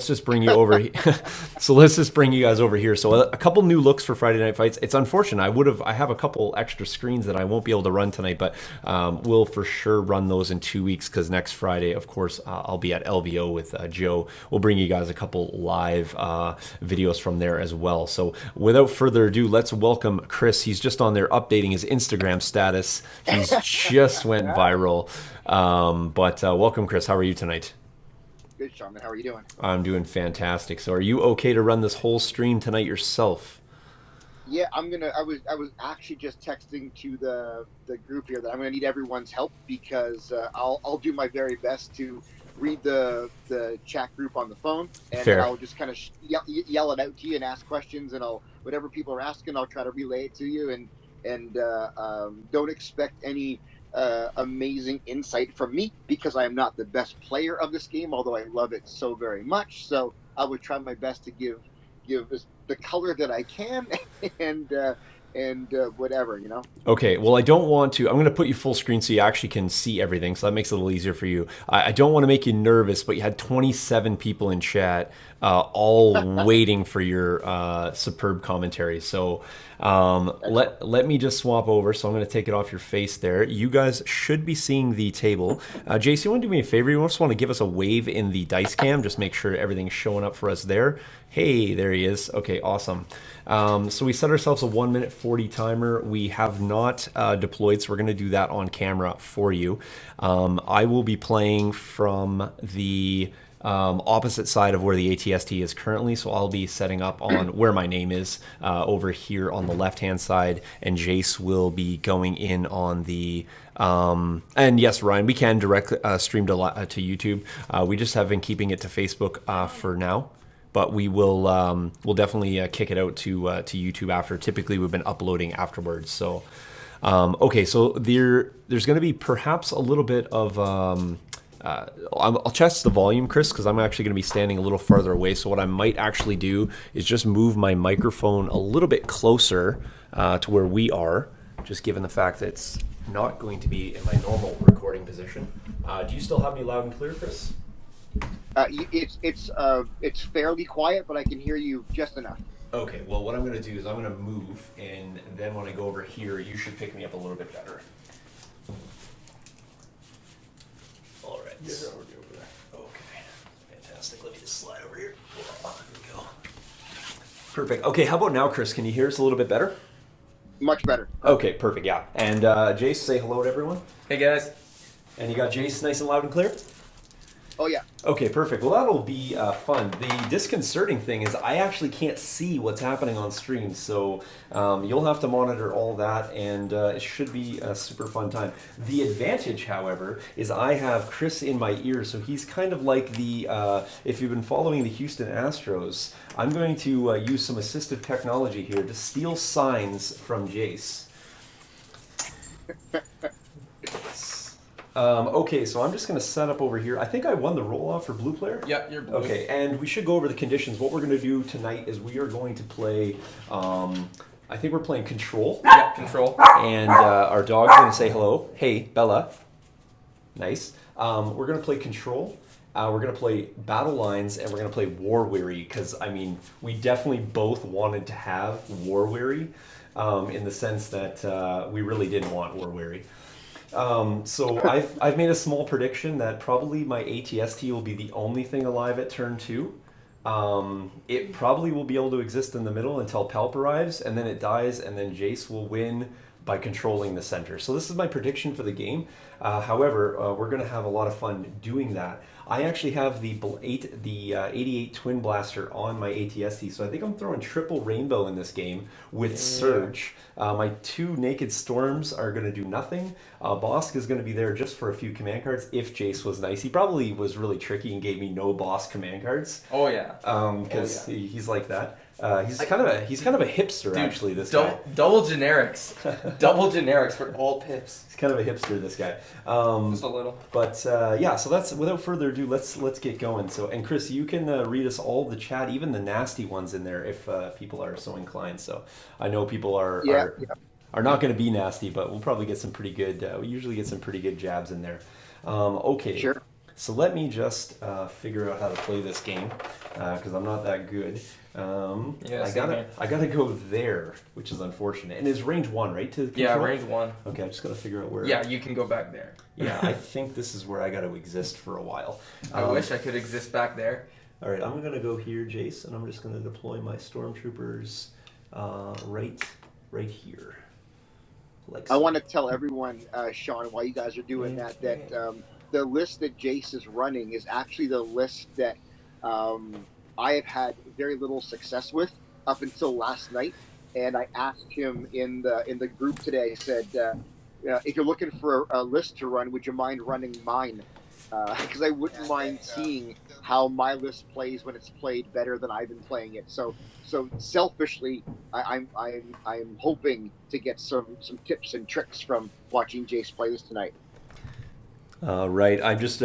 just bring you over. So let's just bring you guys over here. So a couple new looks for Friday Night Fights. It's unfortunate. I have a couple extra screens that I won't be able to run tonight, but we'll for sure run those in 2 weeks because next Friday, of course, I'll be at LVO with Joe. We'll bring you guys a couple live videos from there as well. So without further ado, let's welcome Chris. He's just on there updating his Instagram status. He's just went viral. But welcome, Chris. How are you tonight? Good, Sean. How are you doing? I'm doing fantastic. So are you okay to run this whole stream tonight yourself? Yeah, I'm gonna. I was actually just texting to the group here that I'm gonna need everyone's help because I'll do my very best to read the chat group on the phone, and then Fair. I'll just kind of yell it out to you and ask questions, and I'll whatever people are asking, I'll try to relay it to you, and don't expect any amazing insight from me because I am not the best player of this game, although I love it so very much. So I would try my best to give the color that I can, and whatever, you know. Okay, well, I don't want to. I'm going to put you full screen so you actually can see everything, so that makes it a little easier for you. I don't want to make you nervous, but you had 27 people in chat, all waiting for your superb commentary. So let me just swap over. So I'm going to take it off your face there. You guys should be seeing the table. Jason, you want to do me a favor? You just want to give us a wave in the dice cam, just make sure everything's showing up for us there. Hey, there he is. Okay, awesome. So we set ourselves a 1 minute 40 timer. We have not deployed, so we're going to do that on camera for you. I will be playing from the opposite side of where the ATST is currently, so I'll be setting up on where my name is over here on the left-hand side, and Jace will be going in on the and yes, Ryan, we can direct stream to YouTube. We just have been keeping it to Facebook for now. But we'll definitely kick it out to YouTube after. Typically, we've been uploading afterwards. So, okay, so there's going to be perhaps a little bit of I'll test the volume, Chris, because I'm actually going to be standing a little farther away. So what I might actually do is just move my microphone a little bit closer to where we are, just given the fact that it's not going to be in my normal recording position. Do you still have me loud and clear, Chris? It's fairly quiet, but I can hear you just enough. Okay, well, what I'm going to do is I'm going to move, and then when I go over here, you should pick me up a little bit better. All right. Yeah, we'll get over there. Okay, fantastic. Let me just slide over here. Here we go. Perfect. Okay, how about now, Chris? Can you hear us a little bit better? Much better. Okay, perfect, yeah. And Jace, say hello to everyone. Hey guys. And you got Jace nice and loud and clear? Oh yeah. Okay, perfect. Well, that'll be fun. The disconcerting thing is I actually can't see what's happening on stream, so you'll have to monitor all that, and it should be a super fun time. The advantage, however, is I have Chris in my ear, so he's kind of like if you've been following the Houston Astros, I'm going to use some assistive technology here to steal signs from Jace. Okay, so I'm just going to set up over here. I think I won the roll-off for blue player. Yep, you're blue. Okay, and we should go over the conditions. What we're going to do tonight is we are going to play, I think we're playing Control. Yep, control. And our dog's going to say hello. Hey, Bella. Nice. We're going to play Control. We're going to play Battle Lines, and we're going to play War Weary, because, I mean, we definitely both wanted to have War Weary, in the sense that we really didn't want War Weary. So I've made a small prediction that probably my ATST will be the only thing alive at turn 2. It probably will be able to exist in the middle until Palp arrives, and then it dies, and then Jace will win by controlling the center. So this is my prediction for the game. However, we're going to have a lot of fun doing that. I actually have the 88 Twin Blaster on my ATST, so I think I'm throwing triple rainbow in this game with Surge. My 2 Naked Storms are going to do nothing. Bossk is going to be there just for a few command cards if Jace was nice. He probably was really tricky and gave me no Bossk command cards. Oh yeah. Because he's like that. He's kind of a hipster, Dude, actually. This guy. Double generics. Double generics for all pips. He's kind of a hipster, this guy. Just a little. But yeah, so that's without further ado. Let's get going. So, and Chris, you can read us all the chat, even the nasty ones in there, if people are so inclined. So, I know people are not going to be nasty, but we'll probably get some pretty good. We usually get some pretty good jabs in there. Okay. Sure. So let me just figure out how to play this game because I'm not that good. Yeah, I gotta go there, which is unfortunate. And it's range 1, right? To control? Yeah, range 1. Okay, I just gotta figure out where. Yeah, you can go back there. Yeah, I think this is where I gotta exist for a while. I wish I could exist back there. All right, I'm gonna go here, Jace, and I'm just gonna deploy my stormtroopers right here. Like I want to tell everyone, Sean, while you guys are doing that the list that Jace is running is actually the list that I have had very little success with up until last night. And I asked him in the group today. I said, if you're looking for a list to run, would you mind running mine? Because I wouldn't mind seeing how my list plays when it's played better than I've been playing it. So selfishly, I'm hoping to get some tips and tricks from watching Jace play this tonight. Right, I just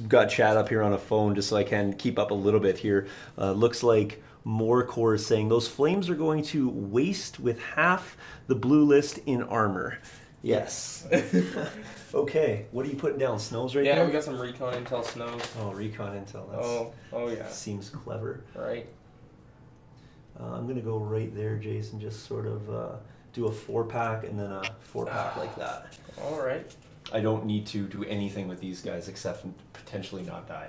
got chat up here on a phone just so I can keep up a little bit here. Looks like Morecore is saying those flames are going to waste with half the blue list in armor. Yes. Okay, what are you putting down? Snows right there? Yeah, we got some recon intel snows. Oh, recon intel. That's, oh yeah. Seems clever. Right. I'm gonna go right there, Jason. Just sort of do a 4-pack and then a 4-pack like that. All right. I don't need to do anything with these guys except potentially not die.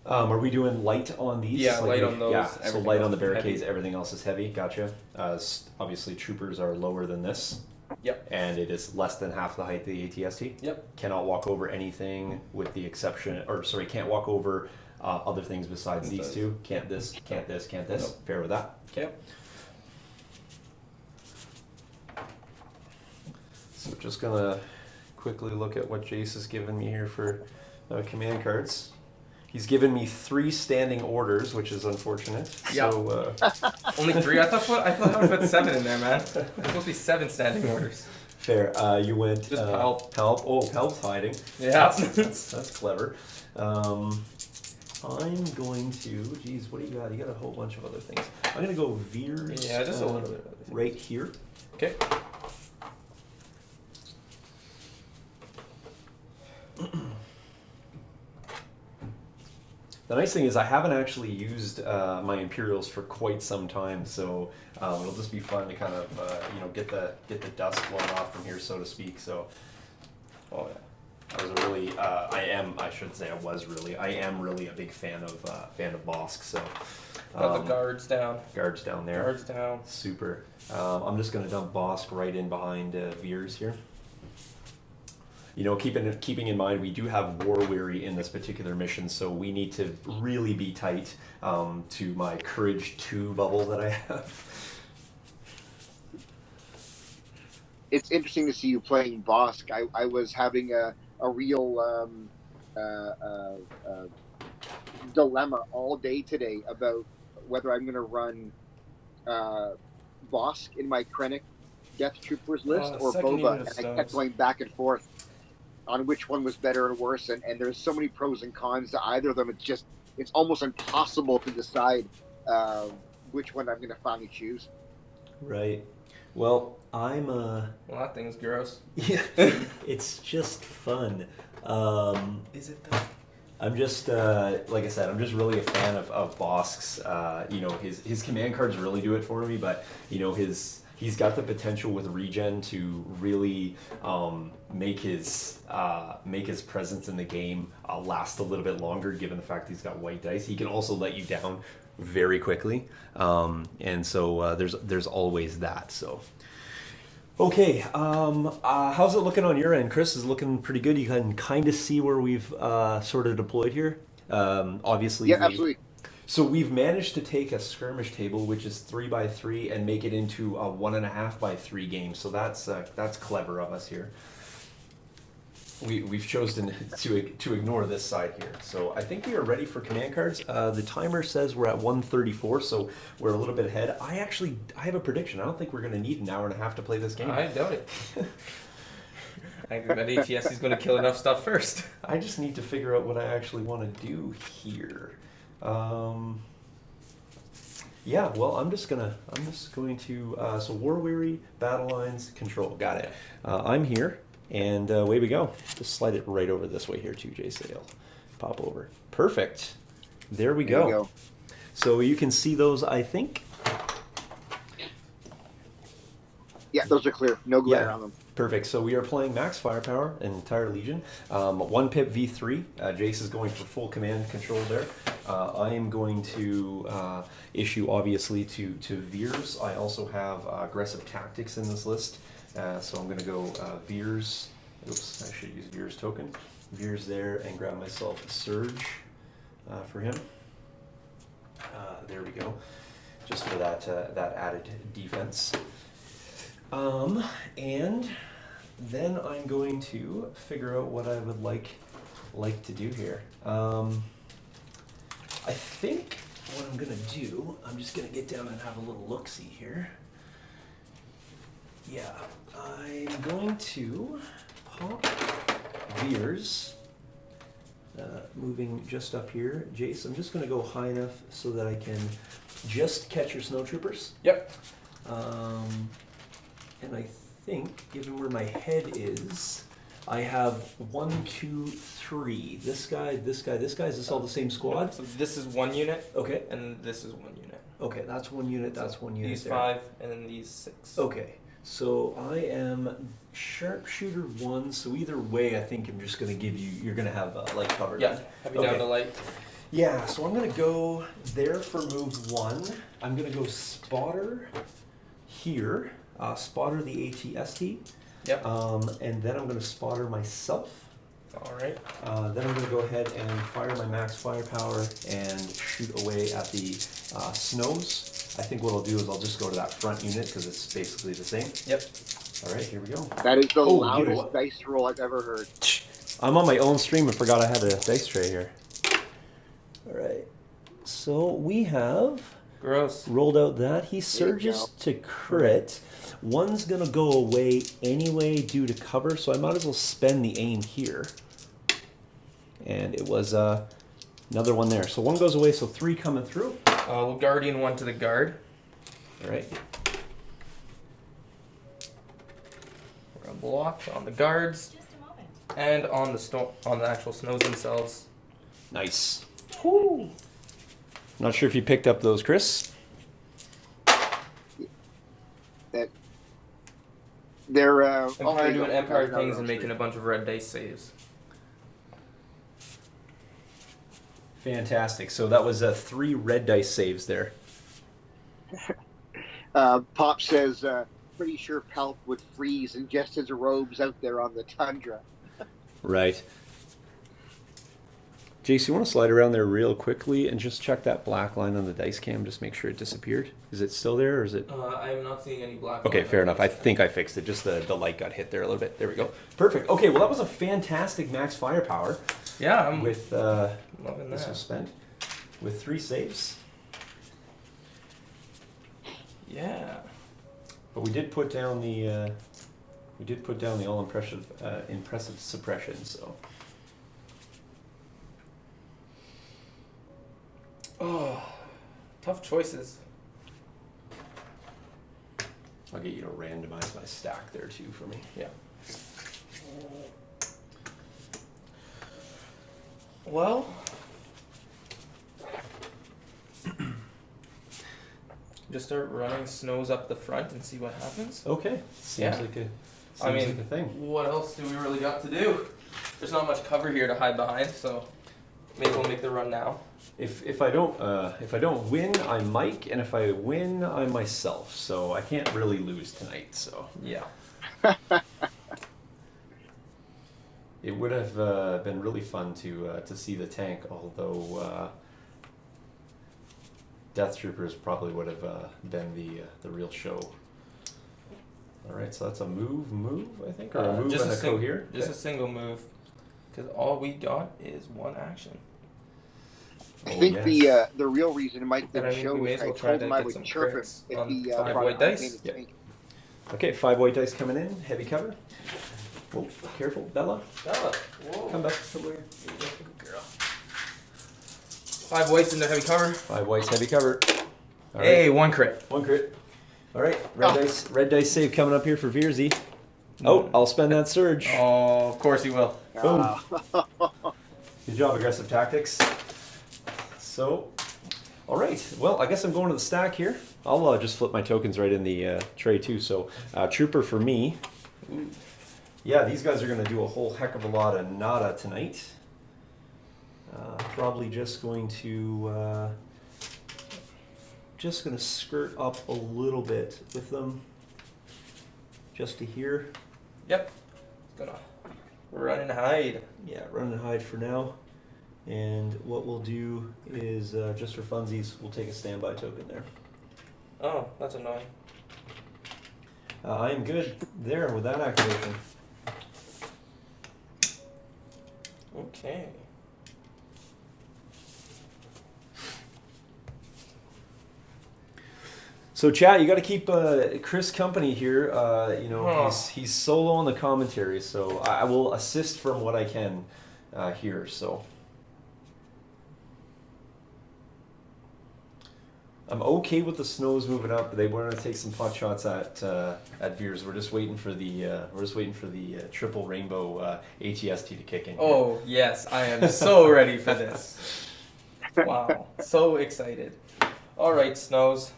Are we doing light on these? Yeah, light on those. Yeah, so light on the barricades, heavy. everything else is heavy. Gotcha. Obviously, troopers are lower than this. Yep. And it is less than half the height of the ATST. Yep. Cannot walk over anything with the exception, or sorry, can't walk over other things besides these two. Can't this, can't this, can't this. Nope. Fair with that? Okay. So just gonna quickly look at what Jace has given me here for command cards. He's given me 3 standing orders, which is unfortunate. Yeah. So, Only 3? I thought I would put 7 in there, man. There's supposed to be 7 standing orders. fair. You went Just Palp. Palp. Oh, Palp's hiding. Yeah. That's clever. I'm going to. Geez, what do you got? You got a whole bunch of other things. I'm gonna go Veers. Yeah, just a little bit. Right here. Okay. The nice thing is I haven't actually used my Imperials for quite some time, so it'll just be fun to kind of get the dust blown off from here, so to speak. So, oh yeah, I was a really I am really a big fan of Bossk. So Got the guards down. Guards down there. Guards down. Super. I'm just gonna dump Bossk right in behind Veers here. You know, keeping in mind we do have War Weary in this particular mission, so we need to really be tight to my Courage 2 bubble that I have. It's interesting to see you playing Bossk. I was having a real dilemma all day today about whether I'm going to run Bossk in my Krennic Death Troopers list or Boba, and I kept going back and forth on which one was better and worse, and there's so many pros and cons to either of them. It's almost impossible to decide which one I'm going to finally choose. Right. Well, Well, that thing's gross. Yeah, it's just fun. Is it though? I'm just like I said, I'm just really a fan of Bossk's. His command cards really do it for me, but he's got the potential with regen to really make his presence in the game last a little bit longer, given the fact he's got white dice. He can also let you down very quickly, and so there's always that. So okay, how's it looking on your end? Chris, is it looking pretty good? You can kind of see where we've sort of deployed here. Obviously, yeah, absolutely. So we've managed to take a skirmish table, which is 3x3, and make it into a 1.5x3 game. So that's clever of us here. We've chosen to ignore this side here. So I think we are ready for command cards. The timer says we're at 1:34, so we're a little bit ahead. I have a prediction. I don't think we're going to need an hour and a half to play this game. I doubt it. I think that ATS is going to kill enough stuff first. I just need to figure out what I actually want to do here. Yeah, well, I'm just going to, so War Weary, Battle Lines, Control. Got it. I'm here. And away we go. Just slide it right over this way here too, Jason. I'll pop over. Perfect. There we There go. you go. So you can see those, I think. Yeah, those are clear. No glare Yeah. on them. Perfect. So we are playing max firepower, an entire legion. 1 pip V3. Jace is going for full command control there. I am going to issue, obviously, to Veers. I also have aggressive tactics in this list. So I'm going to go Veers. Oops, I should use Veers token. Veers there and grab myself a Surge for him. There we go. Just for that added defense. And then I'm going to figure out what I would like to do here. I think what I'm gonna do, I'm just gonna get down and have a little look-see here. Yeah, I'm going to pop Veers, moving just up here. Jace, I'm just gonna go high enough so that I can just catch your snowtroopers. Yep. And I think, given where my head is, I have 1, 2, 3. This guy, this guy, this guy. Is this all the same squad? So this is 1 unit. Okay. And this is 1 unit. Okay, that's 1 unit, that's 1 unit These there. 5 and then these 6. Okay, so I am sharpshooter 1, so either way I think I'm just going to give you, you're going to have light cover. Yeah, then. have you down the light? Yeah, so I'm going to go there for move 1. I'm going to go spotter here. Spotter the ATST. Yep. And then I'm going to spotter myself. All right. Then I'm going to go ahead and fire my max firepower and shoot away at the snows. I think what I'll do is I'll just go to that front unit because it's basically the same. Yep. All right, here we go. That is the Oh, you know loudest what? dice roll I've ever heard. I'm on my own stream and forgot I had a dice tray here. All right. So we have Gross. rolled out that. He There you surges to crit. One's going to go away anyway due to cover, so I might as well spend the aim here. And it was another one there. So 1 goes away, so 3 coming through. We'll Guardian 1 to the guard. All right. We're gonna block on the guards Just a moment. and on the actual snows themselves. Nice. Woo. Not sure if you picked up those, Chris. They're Empire doing Empire no, things no, and making no. a bunch of red dice saves. Fantastic. So that was 3 red dice saves there. Pop says, pretty sure Palp would freeze in just his robes out there on the tundra. Right. Jace, you want to slide around there real quickly and just check that black line on the dice cam, just make sure it disappeared. Is it still there or is it? I am not seeing any black. Okay, line fair on enough. this. I think I fixed it. Just the light got hit there a little bit. There we go. Perfect. Okay, well that was a fantastic max firepower Yeah, I'm with loving this was that. spent with 3 saves. Yeah. But we did put down the all impressive suppression. So Oh, tough choices. I'll get you to randomize my stack there too for me. Yeah. Well, just start running snows up the front and see what happens. Okay, seems Yeah. like a I mean, like a thing. what else do we really got to do? There's not much cover here to hide behind, so maybe we'll make the run now. If I don't win, I'm Mike, and if I win, I'm myself. So I can't really lose tonight. So Yeah. it would have been really fun to see the tank, although Death Troopers probably would have been the real show. All right, so that's a move, I think, or a move just and a cohere. Just Okay. a single move, because all we got is 1 action. I Oh, think yes. the real reason Mike And I didn't mean, show we may was as I well try told to him I get would some chirp him crits if on he 5 brought white a dice. painted Yep. tank. Okay, 5 white dice coming in, heavy cover. Oh, careful, Bella. Bella, whoa. Come back somewhere. Girl. 5 whites into heavy cover. 5 whites, heavy cover. All right. Hey, 1 crit. 1 crit. All right, red dice save coming up here for Veersy. Oh, I'll spend that surge. Oh, of course you will. Boom. Good job, aggressive tactics. So, all right. Well, I guess I'm going to the stack here. I'll just flip my tokens right in the tray too. So, trooper for me. Yeah, these guys are going to do a whole heck of a lot of nada tonight. Probably just going to skirt up a little bit with them, just to here. Yep. Gonna run and hide. Yeah, run and hide for now. And what we'll do is, just for funsies, we'll take a standby token there. Oh, that's annoying. I am good there with that activation. Okay. So, chat, you got to keep Chris company here. He's solo on the commentary, so I will assist from what I can here. So, I'm okay with the snows moving up. They want to take some pot shots at Veers. We're just waiting for the triple rainbow ATST to kick in. Oh yes, I am so ready for this. Wow, so excited. All right, Snows.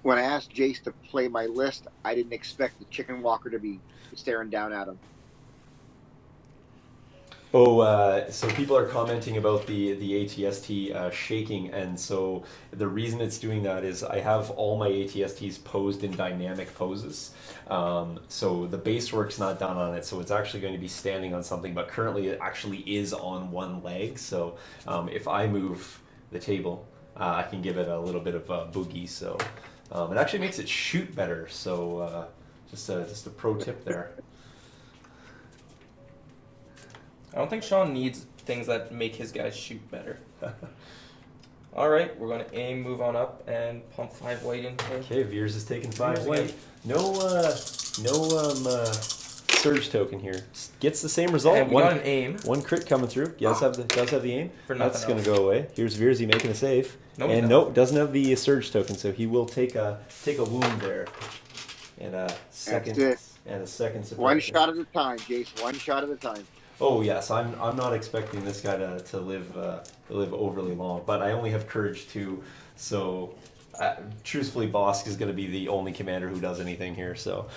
When I asked Jace to play my list, I didn't expect the chicken walker to be staring down at him. Oh, so people are commenting about the ATST shaking, and so the reason it's doing that is I have all my ATSTs posed in dynamic poses. So the base work's not done on it, so it's actually going to be standing on something, but currently it actually is on one leg. So if I move the table, I can give it a little bit of a boogie. So it actually makes it shoot better. So just a pro tip there. I don't think Sean needs things that make his guys shoot better. All right, we're going to aim, move on up, and pump 5 white into it. Okay, Veers is taking 5 Veers white. again. No surge token here. Gets the same result. And we got an aim. One crit coming through. Does have the aim. For That's nothing going to go away. Here's Veersy making a save. No, and nope, doesn't have the surge token, so he will take a wound there. And a second. That's it. And a second. One shot at a time, Jace. One shot at a time. Oh yes, I'm not expecting this guy to live overly long, but I only have courage 2, so truthfully, Bossk is going to be the only commander who does anything here. So,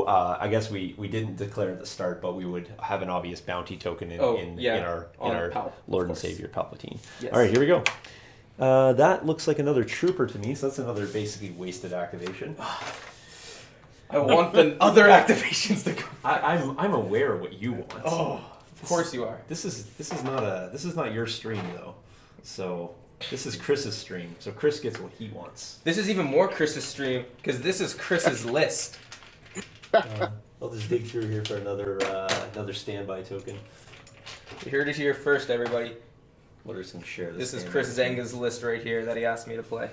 I guess we didn't declare at the start, but we would have an obvious bounty token in our Lord and Savior Palpatine. Yes. All right, here we go. That looks like another trooper to me, so that's another basically wasted activation. I want the other activations to go. I'm aware of what you want. Oh. Of course you are. This is not your stream though, so this is Chris's stream. So Chris gets what he wants. This is even more Chris's stream because this is Chris's list. I'll just dig through here for another standby token. You heard it here first, everybody. What are some shares? This is Chris Zanga's list right here that he asked me to play.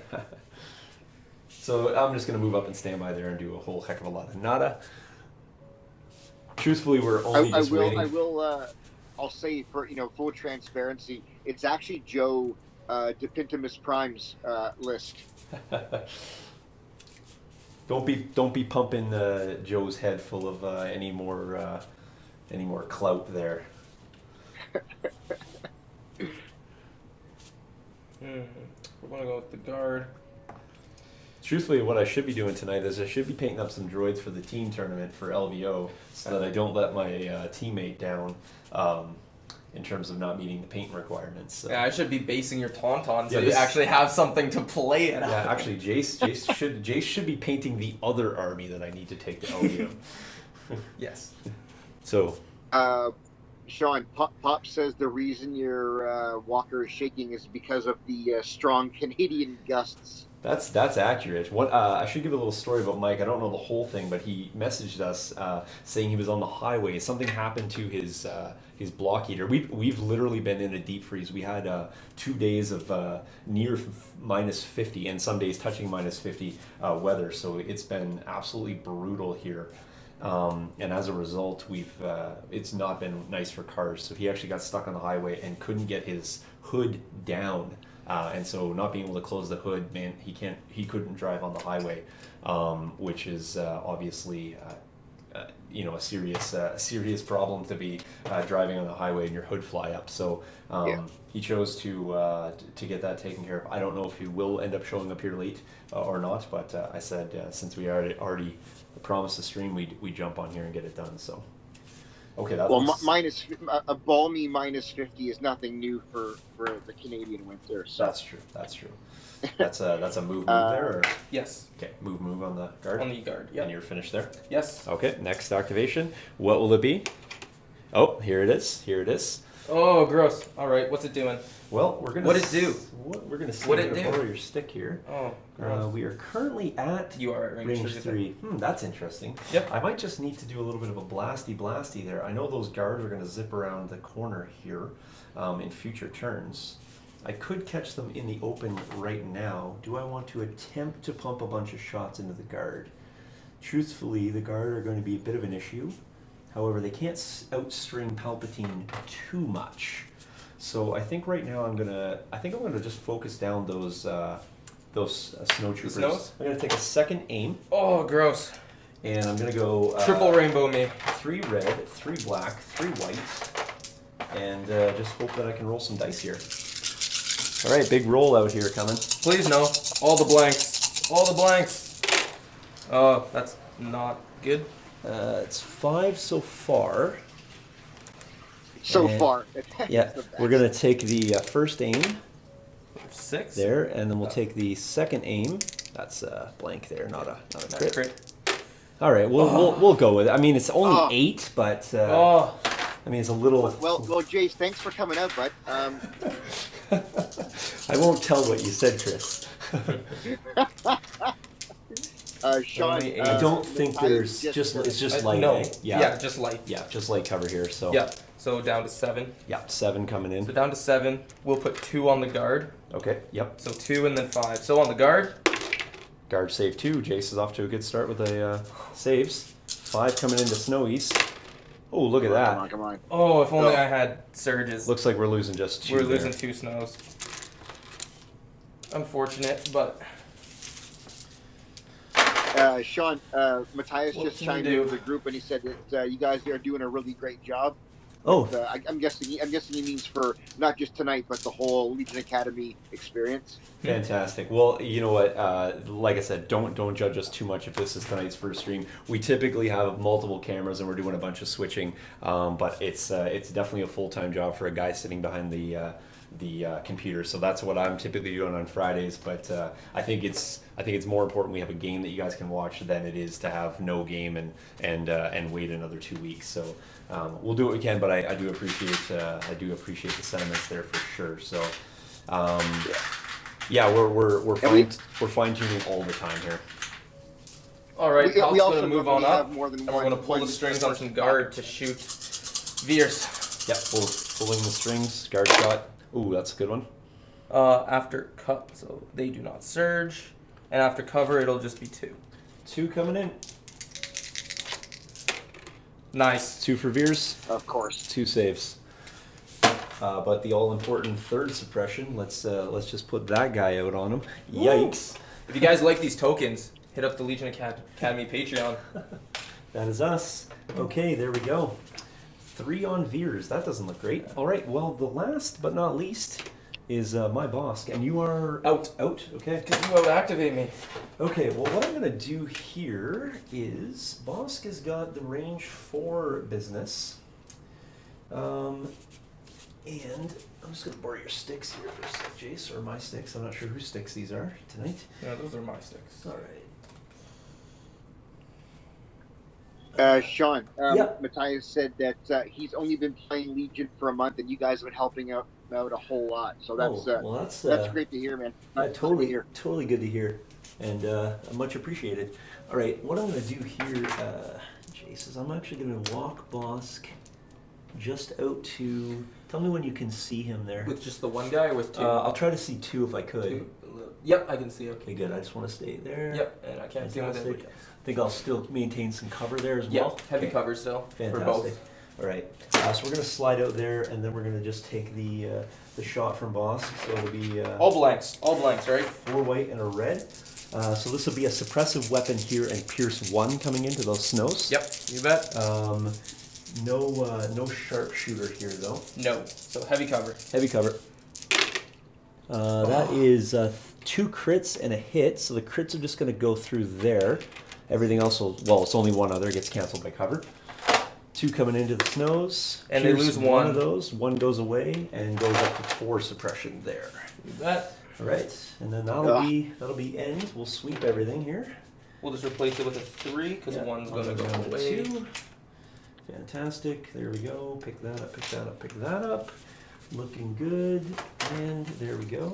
So I'm just gonna move up and stand by there and do a whole heck of a lot of nada. Truthfully, we're only just waiting. I'll say for full transparency, it's actually Joe Depintimus Prime's list. Don't be pumping Joe's head full of any more clout there. We're gonna go with the guard. Truthfully, what I should be doing tonight is I should be painting up some droids for the team tournament for LVO so that I don't let my teammate down in terms of not meeting the paint requirements. So. Yeah, I should be basing your Tauntaun so you actually have something to play it. Yeah, actually, Jace should be painting the other army that I need to take to LVO. Yes. So. Sean, Pop says the reason your walker is shaking is because of the strong Canadian gusts. That's accurate. What I should give a little story about Mike. I don't know the whole thing, but he messaged us saying he was on the highway. Something happened to his block heater. We've literally been in a deep freeze. We had 2 days of near minus 50 and some days touching minus 50 weather. So it's been absolutely brutal here. And as a result, it's not been nice for cars. So he actually got stuck on the highway and couldn't get his hood down and so not being able to close the hood, man, he couldn't drive on the highway, which is obviously. A serious problem to be driving on the highway and your hood fly up. So he chose to get that taken care of. I don't know if he will end up showing up here late or not, but I said since we already promised the stream, we jump on here and get it done. So okay, that well, minus a balmy minus 50 is nothing new for the Canadian winter. So that's true. That's a move there. Or? Yes. Okay, move on the guard. On the guard. Yeah. And you're finished there. Yes. Okay, next activation. What will it be? Oh, here it is. Oh, gross. All right, what's it doing? Well, we're gonna. What'd it do? We're gonna see. What'd it do? Borrow your stick here. Oh, gross. We are currently at You are at range 3. That's interesting. Yep. I might just need to do a little bit of a blasty there. I know those guards are gonna zip around the corner here in future turns. I could catch them in the open right now. Do I want to attempt to pump a bunch of shots into the guard? Truthfully, the guard are going to be a bit of an issue. However, they can't outstring Palpatine too much. So I think right now I'm gonna just focus down those snow troopers. Snows? I'm gonna take a second aim, Oh, gross. and I'm gonna go Triple rainbow me. 3 red, 3 black, 3 white, and just hope that I can roll some dice here. All right, big roll out here coming. Please no. All the blanks. All the blanks. Oh, that's not good. It's 5 so far. so And- far, Yeah, that's the best. we're gonna take the first aim 6. there, and then we'll take the second aim. That's blank there, not a That's crit. crit. All right, we'll go with it. I mean, it's only Oh. 8, but Oh. I mean, it's a little. Well, Jace, thanks for coming out, bud. I won't tell what you said, Chris. Sean, Only I don't think I there's it's just light. No. Eh? Yeah, just light. Yeah, just light cover here. So Yeah. So down to 7. yeah, 7 coming So in. down to 7. We'll put 2 on the guard. Okay, yep. So 2 and then 5. So on the guard. Guard save 2. Jace is off to a good start with the saves. 5 coming into Snowies. Oh, look at that. Come on. Oh, if only Oh. I had surges. Looks like we're losing just 2. We're there. losing 2 snows. Unfortunate, but Sean, Matthias What just can we chimed do? into the group and he said that you guys are doing a really great job. Oh, I'm guessing he means for not just tonight, but the whole Legion Academy experience. fantastic. Well, you know what? Like I said, don't judge us too much if this is tonight's first stream. We typically have multiple cameras and we're doing a bunch of switching, but it's definitely a full-time job for a guy sitting behind the computer. So that's what I'm typically doing on Fridays. But I think it's more important we have a game that you guys can watch than it is to have no game and wait another 2 weeks. So we'll do what we can. But I do appreciate the sentiments there for sure. So yeah, we're fine tuning all the time here. all right. We Palp's also gonna move normally on have up, more than and we're one- gonna pull the one strings on person some guard to shoot Veers. Yep, pulling the strings, guard shot. Ooh, that's a good one. After cut, so they do not surge, and after cover, it'll just be 2. 2 coming in. Nice. 2 for Veers. Of course. 2 saves. But the all-important third suppression, let's just put that guy out on him. Yikes. If you guys like these tokens, hit up the Legion Academy Patreon. That is us. Okay, there we go. 3 on Veers. That doesn't look great. All right, well, the last but not least is my Bossk, and you are Out. Out, okay. You will activate me. Okay, well, what I'm going to do here is Bossk has got the range 4 business. And I'm just going to borrow your sticks here for a sec, Jace, or my sticks. I'm not sure whose sticks these are tonight. No, those are my sticks. All right. Sean, Yeah. Matthias said that he's only been playing Legion for a month, and you guys have been helping out a whole lot. So that's well, that's great to hear, man. yeah, That's good to totally, hear. totally good to hear, and much appreciated. All right, what I'm going to do here, Jace, is I'm actually going to walk Bossk just out to. Tell me when you can see him there. With just the one guy or with 2? I'll try to see 2 if I could. 2. Yep, I can see. Okay. Okay, good. I just want to stay there. Yep, and I can't see with Fantastic. anybody else. I think I'll still maintain some cover there as Yeah, well. heavy Okay. cover still for Fantastic. both. All right. So we're gonna slide out there, and then we're gonna just take the shot from Bossk. So it'll be All blanks, right? 4 white and a red. So this will be a suppressive weapon here, and Pierce 1 coming into those snows. Yep, you bet. No sharpshooter here though. No, so heavy cover. Heavy cover. That is 2 crits and a hit, so the crits are just going to go through there. Everything else will, well, it's only one other, gets canceled by cover. 2 coming into the snows. And Pierce they lose one one of those. 1 goes away and goes up to 4 suppression there. You bet. All right, and then that'll be end. We'll sweep everything here. We'll just replace it with a 3 because one's going to go down to away. 2. Fantastic. There we go. Pick that up, pick that up, pick that up. Looking good. And there we go.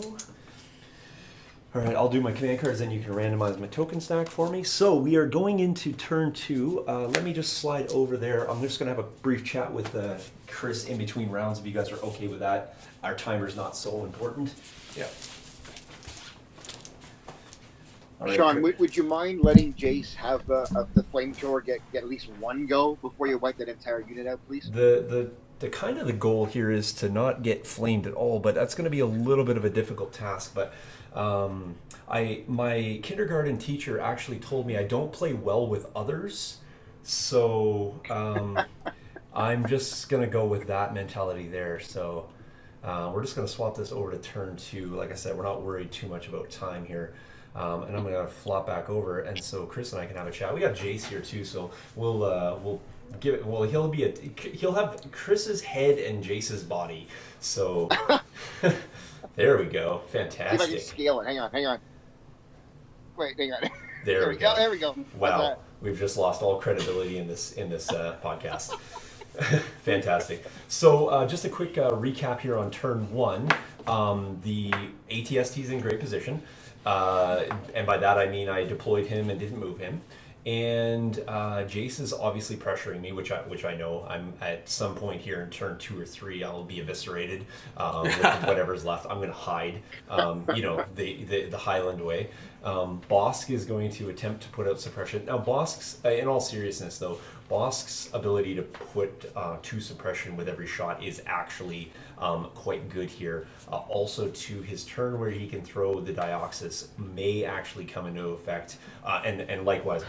All right, I'll do my command cards, then you can randomize my token stack for me. So we are going into turn 2. Let me just slide over there. I'm just going to have a brief chat with Chris in between rounds if you guys are okay with that. Our timer's not so important. Yeah. All right, Sean, would you mind letting Jace have the flamethrower get at least 1 go before you wipe that entire unit out, please? The kind of the goal here is to not get flamed at all, but that's going to be a little bit of a difficult task. But my kindergarten teacher actually told me I don't play well with others, so I'm just going to go with that mentality there. So we're just going to swap this over to turn 2. Like I said, we're not worried too much about time here. And I'm gonna flop back over, and so Chris and I can have a chat. We got Jace here too, so we'll give it. Well, he'll have Chris's head and Jace's body. So there we go, fantastic. See if I can scale it. Hang on. Wait, hang on. There we go. There we go. Wow, we've just lost all credibility in this podcast. Fantastic. So just a quick recap here on turn 1. The ATST is in great position. And by that I mean I deployed him and didn't move him. And Jace is obviously pressuring me, which I know. I'm at some point here in turn 2 or 3, I'll be eviscerated with whatever's left. I'm going to hide, the Highland way. Bossk is going to attempt to put out suppression. Now, Bossk's, in all seriousness though, Bossk's ability to put 2 suppression with every shot is actually quite good here. Also, to his turn where he can throw the Dioxis may actually come into effect, and likewise,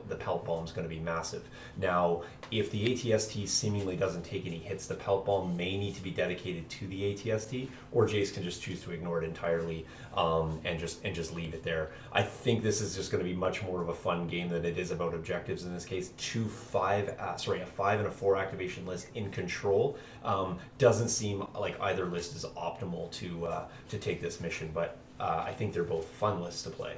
the Palp Bomb is going to be massive. Now, if the ATST seemingly doesn't take any hits, the Palp Bomb may need to be dedicated to the ATST, or Jace can just choose to ignore it entirely and just leave it there. I think this is just going to be much more of a fun game than it is about objectives in this case. A 5 and a 4 activation list in control doesn't seem like either list is optimal to take this mission, but I think they're both fun lists to play.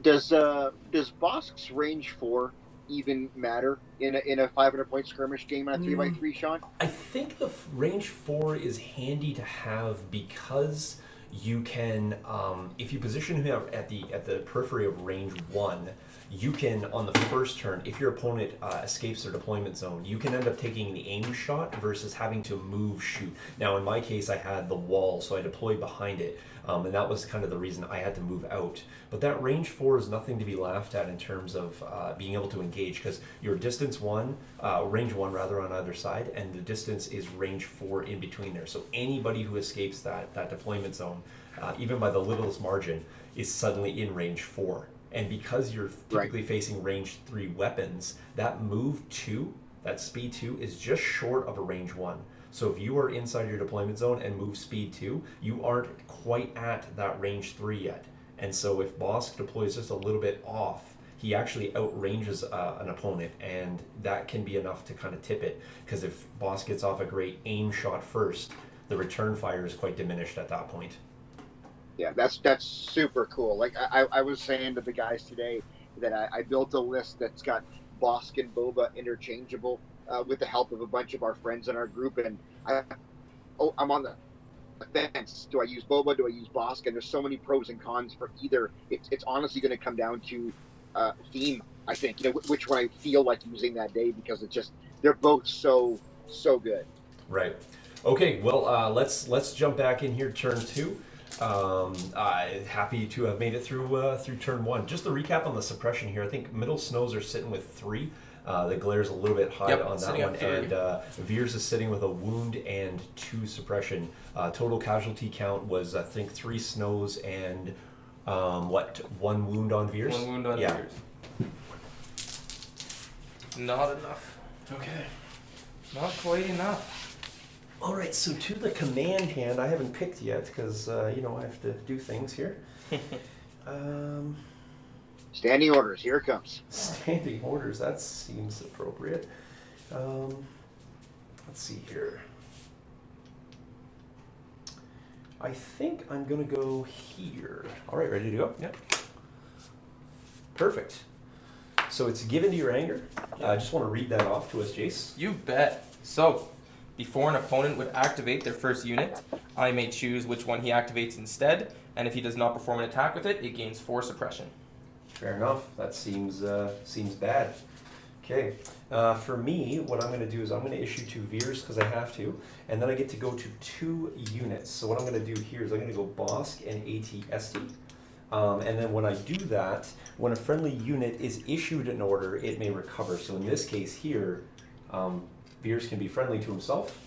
Does Bossk's range 4 even matter in a 500-point skirmish game on a 3x3, Sean? I think the range 4 is handy to have because you can, if you position him at the periphery of range 1, you can, on the first turn, if your opponent escapes their deployment zone, you can end up taking the aim shot versus having to move shoot. Now, in my case, I had the wall, so I deployed behind it, and that was kind of the reason I had to move out. But that range 4 is nothing to be laughed at in terms of being able to engage, because your range 1 on either side, and the distance is range 4 in between there. So anybody who escapes that deployment zone, even by the littlest margin, is suddenly in range 4. And because you're typically facing range 3 weapons, that move 2, that speed 2, is just short of a range 1. So if you are inside your deployment zone and move speed 2, you aren't quite at that range 3 yet. And so if Bossk deploys just a little bit off, he actually outranges an opponent, and that can be enough to kind of tip it. Because if Bossk gets off a great aim shot first, the return fire is quite diminished at that point. Yeah, that's super cool. Like I was saying to the guys today that I built a list that's got Bossk and Boba interchangeable with the help of a bunch of our friends in our group, and I'm on the fence. Do I use Boba? Do I use Bossk? And there's so many pros and cons for either. It's honestly going to come down to theme, I think. Which one I feel like using that day, because they're both so good. Right. Okay. Well, let's jump back in here. Turn 2. Happy to have made it through turn 1. Just to recap on the suppression here, I think middle snows are sitting with 3. The glare's a little bit high Yep, on that sitting one. at 3. And Veers is sitting with a wound and 2 suppression. Total casualty count was, I think, 3 snows and 1 wound on Veers? 1 wound on Veers. Not enough. Okay. Not quite enough. All right, so to the command hand, I haven't picked yet because, I have to do things here. Standing orders. Here it comes. Standing orders, that seems appropriate. Let's see here. I think I'm going to go here. All right, ready to go? Yep. Perfect. So it's given to your anger. I just want to read that off to us, Jace. You bet. So, before an opponent would activate their first unit, I may choose which one he activates instead, and if he does not perform an attack with it, it gains 4 suppression. Fair enough. That seems bad. Okay. For me, what I'm going to do is I'm going to issue 2 Veers because I have to, and then I get to go to 2 units. So what I'm going to do here is I'm going to go Bossk and AT-ST. And then when I do that, when a friendly unit is issued an order, it may recover. So in this case here, Veers can be friendly to himself,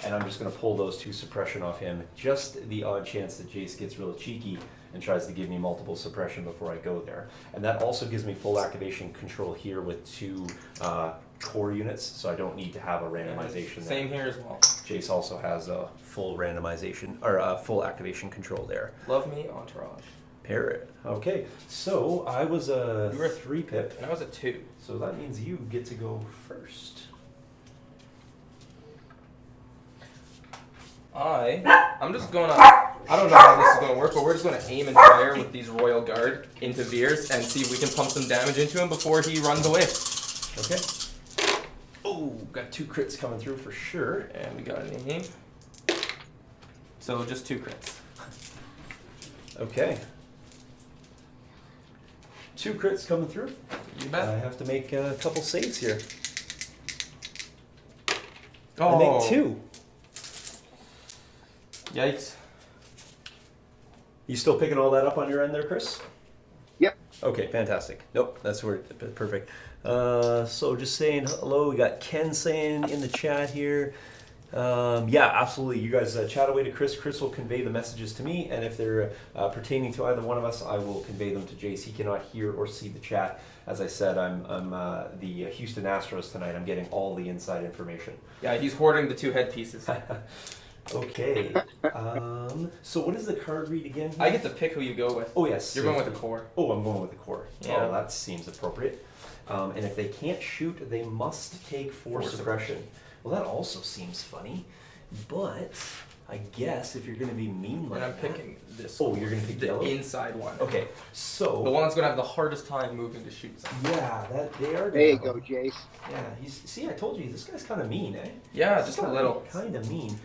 and I'm just going to pull those 2 suppression off him. Just the odd chance that Jace gets real cheeky and tries to give me multiple suppression before I go there. And that also gives me full activation control here with 2 core units, so I don't need to have a randomization there. Same here as well. Jace also has a full randomization, or full activation control there. Love me, Entourage. Parrot. Okay, so I was a You were a 3 pip, And I was a 2. so that means you get to go first. I'm just gonna, I don't know how this is gonna work, but we're just gonna aim and fire with these Royal Guard into Veers and see if we can pump some damage into him before he runs away. Okay. Oh, got 2 crits coming through for sure. And we got an aim. So just 2 crits. Okay. 2 crits coming through. You bet. I have to make a couple saves here. Oh. I make 2. Yikes. You still picking all that up on your end there, Chris? Yep. Okay, fantastic. Nope, that's where perfect. So just saying hello. We got Ken saying in the chat here. Yeah, absolutely. You guys chat away to Chris. Chris will convey the messages to me, and if they're pertaining to either one of us, I will convey them to Jace. He cannot hear or see the chat. As I said, I'm the Houston Astros tonight. I'm getting all the inside information. Yeah, he's hoarding the 2 headpieces. Okay. So what does the card read again? I get to pick who you go with. Oh, yes. You're going with the core. Oh, I'm going with the core. Yeah. Oh, that seems appropriate. And if they can't shoot, they must take 4 suppression. Well, that also seems funny, but I guess if you're going to be mean like And I'm that- picking this. Oh, you're going to pick the yellow? inside one. Okay, so... The one that's going to have the hardest time moving to shoot something. Yeah, they are... There you go, Jace. Yeah, see, I told you, this guy's kind of mean, eh? Yeah, just a little. Kind of mean.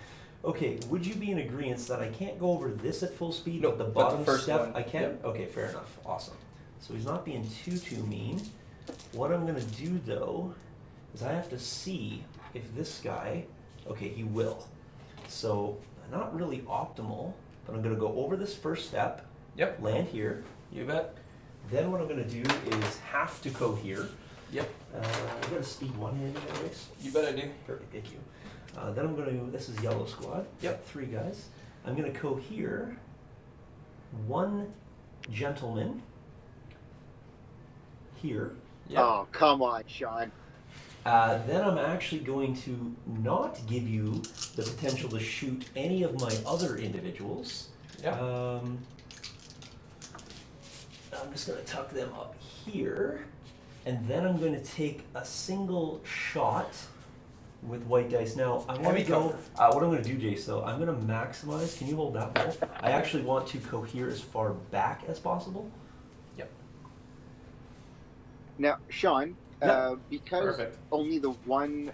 Okay, would you be in agreement that I can't go over this at full speed, No, but the but the bottom first step one, I can? yep. Okay, fair enough. Awesome. So he's not being too mean. What I'm going to do, though, is I have to see if this guy... Okay, he will. So, not really optimal, but I'm going to go over this first step. Yep. Land here. You bet. Then what I'm going to do is have to cohere. Yep. I got a speed 1-handed anyways. You bet I do. Perfect, thank you. Then I'm going to, this is yellow squad. Yep. 3 guys. I'm going to cohere 1 gentleman here. Yep. Oh, come on, Sean. Then I'm actually going to not give you the potential to shoot any of my other individuals. Yep. I'm just going to tuck them up here. And then I'm going to take a single shot with white dice. Now, I want to Heavy go... cover. what I'm going to do, Jace, though, I'm going to maximize... Can you hold that ball? I actually want to cohere as far back as possible. Yep. Now, Sean, Yep. because Perfect. only the 1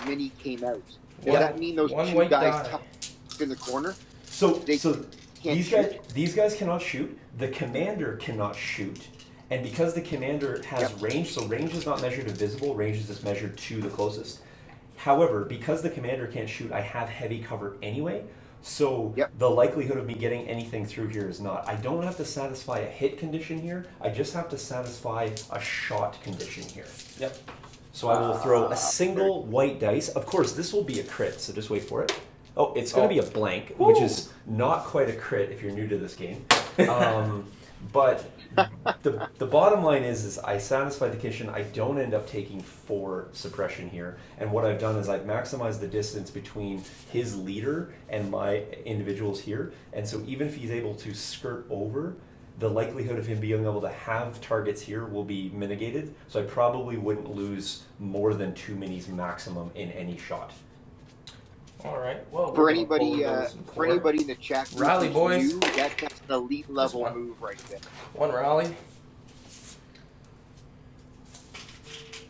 mini came out, does Yeah. that mean those 1 2 white guys die. tucked in the corner So, They can't these guys cannot shoot. The commander cannot shoot. And because the commander has range, so range is not measured to visible, range is just measured to the closest. However, because the commander can't shoot, I have heavy cover anyway. So the likelihood of me getting anything through here is not. I don't have to satisfy a hit condition here. I just have to satisfy a shot condition here. Yep. So I will throw a single white dice. Of course, this will be a crit, so just wait for it. Oh, it's going to be a blank, which is not quite a crit if you're new to this game. But the bottom line is I satisfy the condition. I don't end up taking 4 suppression here. And what I've done is I've maximized the distance between his leader and my individuals here. And so even if he's able to skirt over, the likelihood of him being able to have targets here will be mitigated. So I probably wouldn't lose more than 2 minis maximum in any shot. All right. Well, For anybody in the chat group Rally, who's boys. new, that's an elite level one. move right there. 1 rally.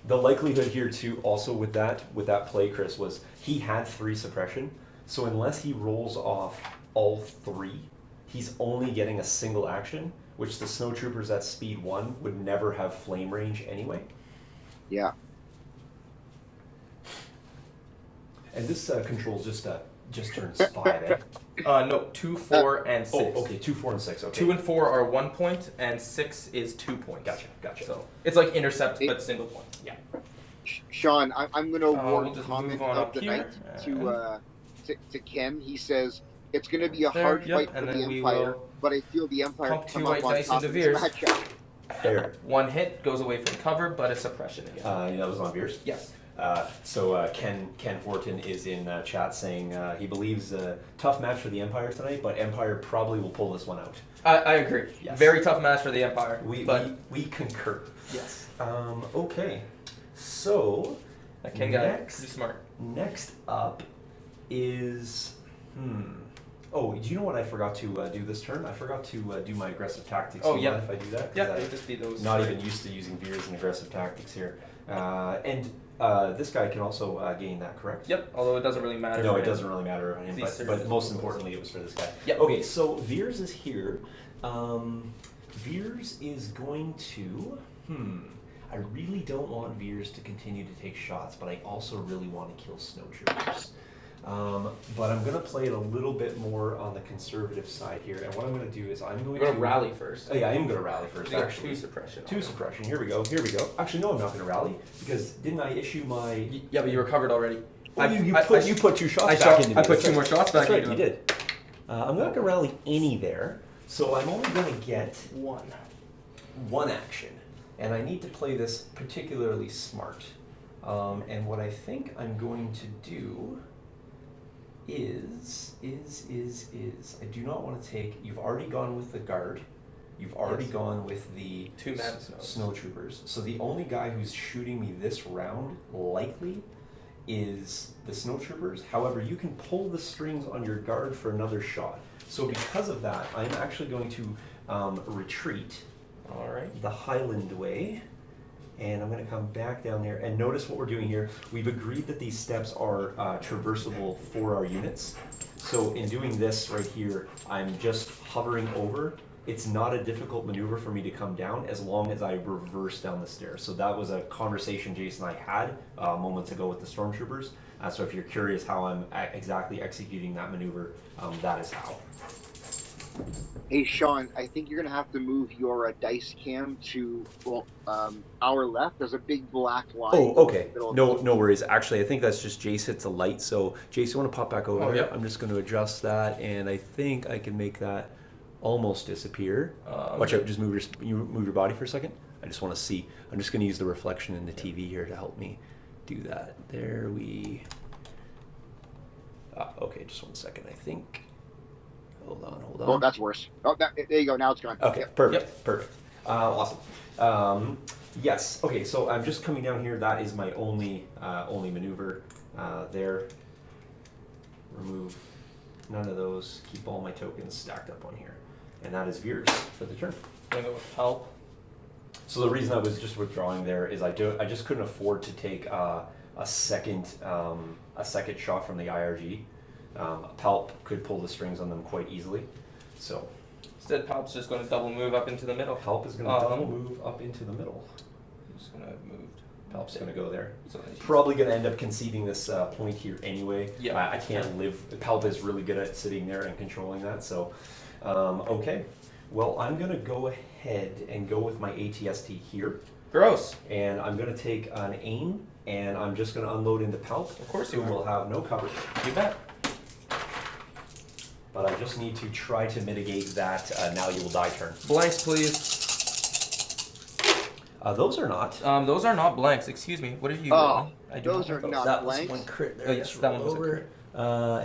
The likelihood here too, also with that play, Chris, was he had 3 suppression. So unless he rolls off all 3, he's only getting a single action, which the snowtroopers at speed 1 would never have flame range anyway. Yeah. And this controls just turns 5, eh? No, 2, 4, and 6. Oh, okay, 2, 4, and 6. Okay. 2 and 4 are 1 point, and 6 is 2 points. Gotcha. So it's like intercept, but single point. Yeah. Sean, I'm going to award we'll just comment move on of up the here, night to Ken. He says, it's going to be a There, hard yep, fight for and the then we Empire, will but I feel the Empire pump come 2 up white on dice top into of this Veers. matchup. Fair. 1 hit goes away from cover, but a suppression again. That was on Veers? Yes. So Ken Horton is in chat saying he believes a tough match for the Empire tonight, but Empire probably will pull this one out. I agree. Yes. Very tough match for the Empire. We concur. Yes. Okay. So That Ken guy pretty smart. Next up is Oh, do you know what I forgot to do this turn? I forgot to do my aggressive tactics. Oh, Do you yeah. mind if I do that? 'Cause Yeah, I'm it'd just be those. not even used to using Veers and aggressive tactics here. And this guy can also gain that, correct? Yep. Although it doesn't really matter. No, for it him. doesn't really matter on him, These but services. most importantly, it was for this guy. Yep. Okay, so Veers is here. Veers is going to. I really don't want Veers to continue to take shots, but I also really want to kill snowtroopers. But I'm going to play it a little bit more on the conservative side here, and what I'm going to do is I'm going You're gonna to rally first. Oh, yeah, I am going to rally first. You got Actually, 2 suppression. 2 suppression. Here we go. Actually, no, I'm not going to rally because didn't I issue my? Yeah, but you recovered already. Oh, you put 2 shots back into me. I put That's 2 right. more shots back That's right, into you him. did. I'm not going to rally any there, so I'm only going to get 1 action. And I need to play this particularly smart. And what I think I'm going to do is I do not want to take, you've already gone with the guard. You've already gone with the 2 mad snowtroopers. So the only guy who's shooting me this round, likely, is the snowtroopers. However, you can pull the strings on your guard for another shot. So because of that, I'm actually going to retreat the Highland way. And I'm going to come back down there. And notice what we're doing here. We've agreed that these steps are traversable for our units. So in doing this right here, I'm just hovering over. It's not a difficult maneuver for me to come down as long as I reverse down the stairs. So that was a conversation Jason and I had moments ago with the stormtroopers. So if you're curious how I'm exactly executing that maneuver, that is how. Hey, Sean, I think you're going to have to move your dice cam to our left. There's a big black line. Oh, okay. No worries. Actually, I think that's just Jace hits a light. So, Jace, you want to pop back over there? Yep. I'm just going to adjust that, and I think I can make that almost disappear. Watch out. Just move your body for a second. I just want to see. I'm just going to use the reflection in the TV here to help me do that. There we... okay, just 1 second. I think... Hold on. Oh, that's worse. Oh, there you go. Now it's gone. Okay, Yep. perfect. Awesome. Yes. Okay, so I'm just coming down here. That is my only maneuver. There. Remove none of those. Keep all my tokens stacked up on here, and that is Veers for the turn. I'm gonna go with help. So the reason I was just withdrawing there is I just couldn't afford to take a second shot from the IRG. Palp could pull the strings on them quite easily, so. Instead, Palp's just going to double move up into the middle. Palp is going to double move up into the middle. I'm just going to move. Palp's going to go there. So Probably going to end up conceding this point here anyway. Yeah. I can't live. Palp is really good at sitting there and controlling that. So, okay. Well, I'm going to go ahead and go with my ATST here. Gross. And I'm going to take an aim, and I'm just going to unload into Palp. Of course who you are. will have no cover. You bet. But I just need to try to mitigate that now you will die turn. Blanks, please. Those are not. Those are not blanks. Excuse me. What are you? Oh, I do those have are not That blanks. was one crit there. Oh, yes, Just that roll one was a over. crit.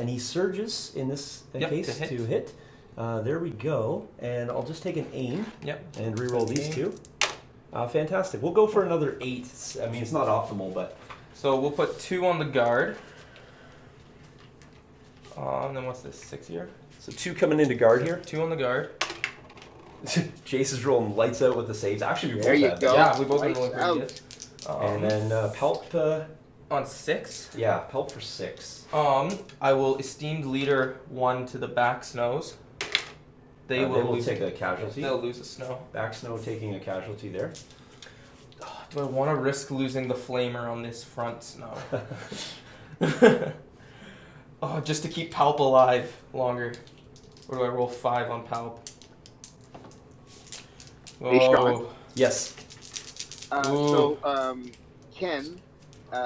And he surges in this case to to hit. There we go. And I'll just take an aim Yep. and reroll these Aim. two. Fantastic. We'll go for another 8. I mean, it's not optimal, but... So we'll put 2 on the guard. And then what's this? 6 here? So 2 coming into guard here. 2 on the guard. Jace is rolling lights out with the saves. Actually, we There both you had go. that. Yeah, we both been Lights rolling pretty out. good. And then Palp, On 6. Palp for 6. I will esteemed leader 1 to the back snows. They will lose. take a casualty. They'll lose a snow. Back snow taking a casualty there. Do I want to risk losing the flamer on this front snow? Oh, just to keep Palp alive longer. Or do I roll 5 on Palp? Hey, Sean. Yes. Ken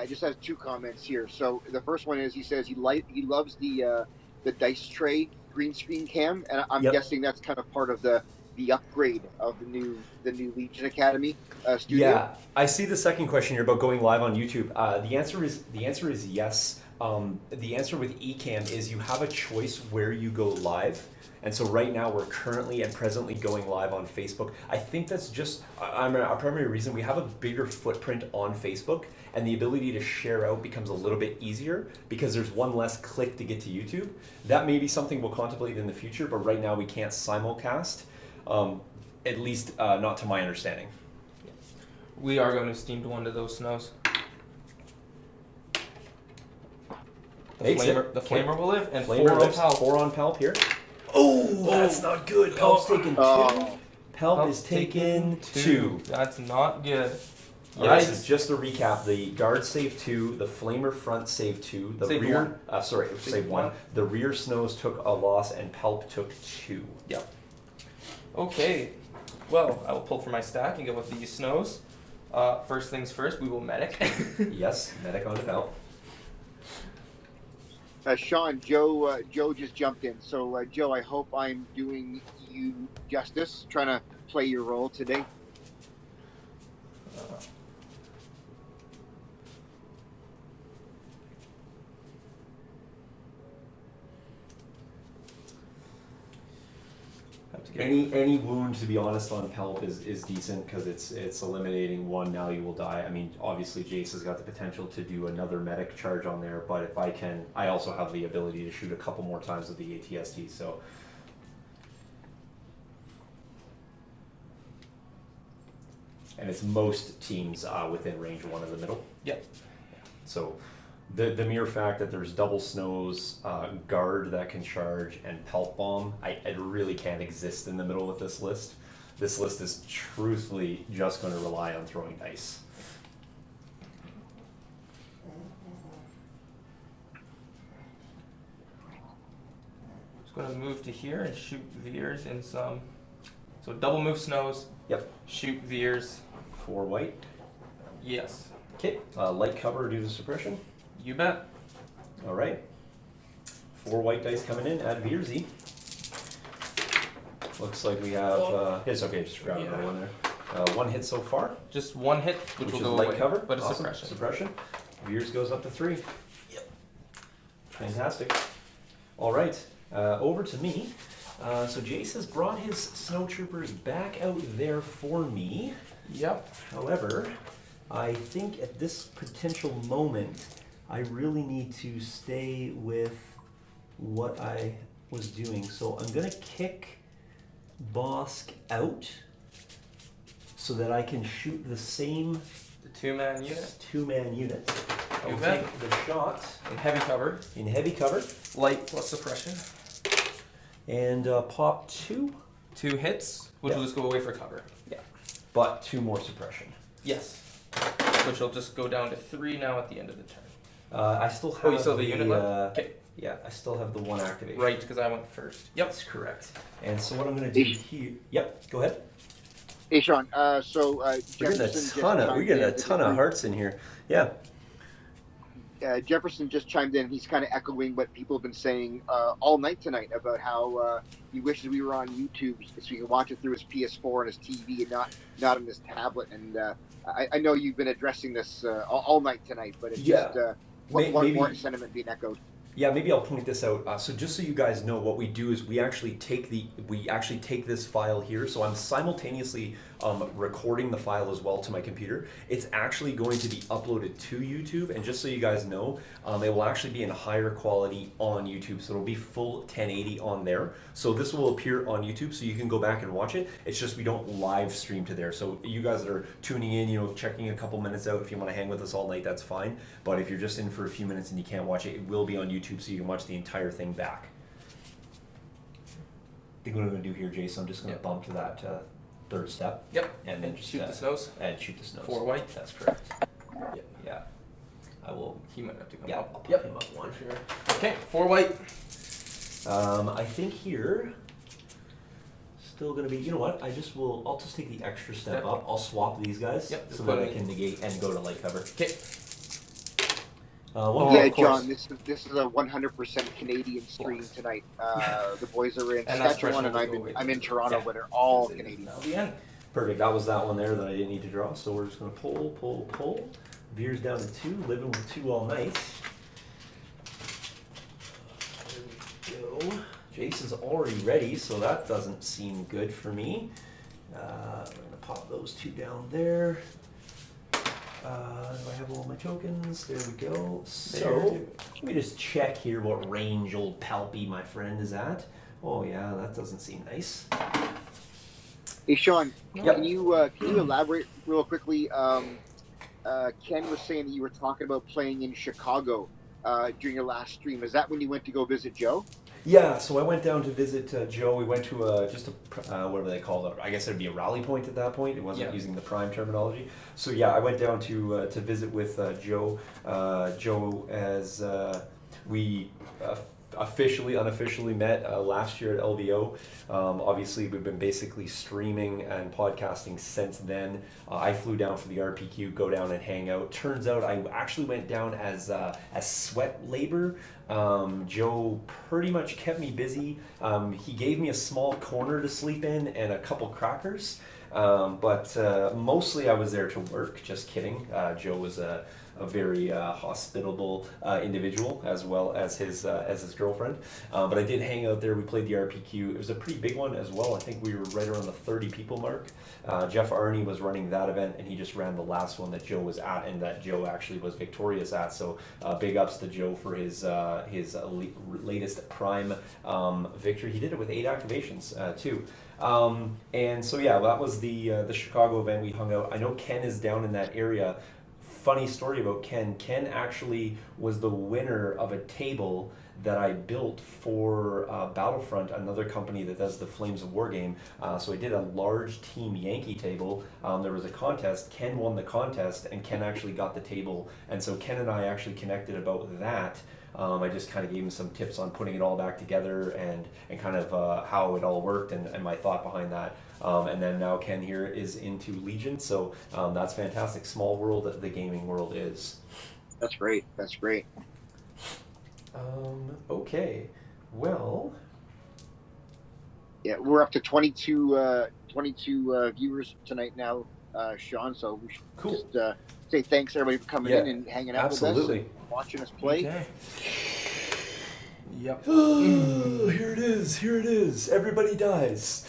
just has 2 comments here. So the first one is he says he loves the dice tray green screen cam, and I'm Yep. guessing that's kind of part of the upgrade of the new Legion Academy studio. Yeah, I see the second question here about going live on YouTube. The answer is yes. The answer with Ecamm is you have a choice where you go live. And so right now we're currently and presently going live on Facebook. I think that's just our primary reason. We have a bigger footprint on Facebook, and the ability to share out becomes a little bit easier because there's one less click to get to YouTube. That may be something we'll contemplate in the future, but right now we can't simulcast, at least not to my understanding. We are going to steam to 1 to those snows. The flamer will live, and 4 on Palp. 4 on Palp here. Oh, that's not good. Palp's taking 2. Oh. Palp is taking 2. That's not good. Yeah, this is just a recap. The guard save 2, the flamer front save 2, the Saved rear one. save 1. The rear snows took a loss and Palp took 2. Yep. Okay. Well, I will pull from my stack and go with these snows. First things first, we will medic. Yes, medic on Palp. Sean, Joe just jumped in. So, Joe, I hope I'm doing you justice, trying to play your role today. Any wound, to be honest, on Palp is decent because it's eliminating 1. Now you will die. I mean, obviously Jace has got the potential to do another medic charge on there, but if I can, I also have the ability to shoot a couple more times with the ATST. So. And it's most teams within range 1 in the middle. Yep. So the mere fact that there's double snows, guard that can charge, and Palp bomb, it really can't exist in the middle with this list. This list is truthfully just going to rely on throwing dice. Just going to move to here and shoot Veers in some. So double move snows. Yep. Shoot Veers. 4 white. Yes. Okay. Light cover due to suppression. You bet. All right. 4 white dice coming in. Add Veersy. Looks like we have hits. Okay, just grab another one there. 1 hit so far. Just 1 hit, which will is go light away, cover, but a awesome. suppression. Veers goes up to 3. Yep. Fantastic. All right, over to me. So Jace has brought his snow troopers back out there for me. Yep. However, I think at this potential moment, I really need to stay with what I was doing. So I'm gonna kick Bossk out so that I can shoot the same The 2-man unit. 2-man unit. I'll bet. take the shot In heavy cover. in heavy cover Light plus suppression. and pop 2. 2 hits, which will Yeah. just go away for cover. Yeah, but 2 more suppression. Yes. Which will just go down to 3 now at the end of the turn. I still have. Oh, you still have the unit left? Okay. Yeah, I still have the 1 activation. Right, because I went first. Yep. That's correct. And so what I'm going to do here. Yep, go ahead. Hey, Sean. We're getting a Jefferson just ton of we're chimed getting in. a ton of hearts in here. Yeah. Jefferson just chimed in. He's kind of echoing what people have been saying all night tonight about how he wishes we were on YouTube so he can watch it through his PS4 and his TV and not on his tablet. And I know you've been addressing this all night tonight, but it's Yeah. just one more Maybe. sentiment being echoed. Yeah, maybe I'll point this out. So just so you guys know, what we do is we actually take this file here. So I'm simultaneously recording the file as well to my computer. It's actually going to be uploaded to YouTube, and just so you guys know, it will actually be in higher quality on YouTube. So it'll be full 1080 on there. So this will appear on YouTube, so you can go back and watch it. It's just we don't live stream to there. So you guys that are tuning in, checking a couple minutes out, if you want to hang with us all night, that's fine. But if you're just in for a few minutes and you can't watch it, it will be on YouTube, so you can watch the entire thing back. I think what I'm going to do here, Jason, I'm just going to bump to that third step. Yep. And then just shoot the snows. And shoot the snows. 4 white. That's correct. Yep. Yeah. I will. He might have to come Yeah, up. I'll pop Yep. him up one. For sure. Okay, 4 white. I think here, still going to be, you know what, I'll just take the extra step up. I'll swap these guys so that I can negate and go to light cover. Okay. John, this is a 100% Canadian stream tonight. The boys are in Saskatchewan and I'm in Toronto, but they're all Canadian. Perfect. That was that one there that I didn't need to draw. So we're just going to pull. Veers down to 2, living with 2 all night. There we go. Jason's already ready, so that doesn't seem good for me. We're going to pop those 2 down there. Do I have all my tokens? There we go. So, let me just check here what range old Palpy, my friend, is at. Oh yeah, that doesn't seem nice. Hey Sean, Yep. can you elaborate real quickly? Ken was saying that you were talking about playing in Chicago during your last stream. Is that when you went to go visit Joe? Yeah, so I went down to visit Joe. We went to whatever they call it. I guess it'd be a rally point at that point. It wasn't using the prime terminology. So yeah, I went down to visit with Joe. Joe, as we unofficially met last year at LVO. Obviously, we've been basically streaming and podcasting since then. I flew down for the RPQ, go down and hang out. Turns out I actually went down as sweat labor. Joe pretty much kept me busy. He gave me a small corner to sleep in and a couple crackers. But mostly I was there to work. Just kidding. Joe was a very hospitable individual, as well as his girlfriend. But I did hang out there. We played the RPQ. It was a pretty big one as well. I think we were right around the 30 people mark. Jeff Arney was running that event, and he just ran the last one that Joe was at, and that Joe actually was victorious at. So big ups to Joe for his latest Prime victory. He did it with 8 activations too. And so yeah, that was the Chicago event. We hung out. I know Ken is down in that area. Funny story about Ken. Ken actually was the winner of a table that I built for Battlefront, another company that does the Flames of War game. So I did a large Team Yankee table. There was a contest. Ken won the contest, and Ken actually got the table. And so Ken and I actually connected about that. I just kind of gave him some tips on putting it all back together and kind of how it all worked and my thought behind that. And then now Ken here is into Legion, so that's fantastic. Small world that the gaming world is. That's great. That's great. Okay, well. Yeah, we're up to 22 viewers tonight now, Sean. So we should just say thanks everybody for coming in and hanging out with us and watching us play. Okay. Yep. Oh, here it is. Everybody dies.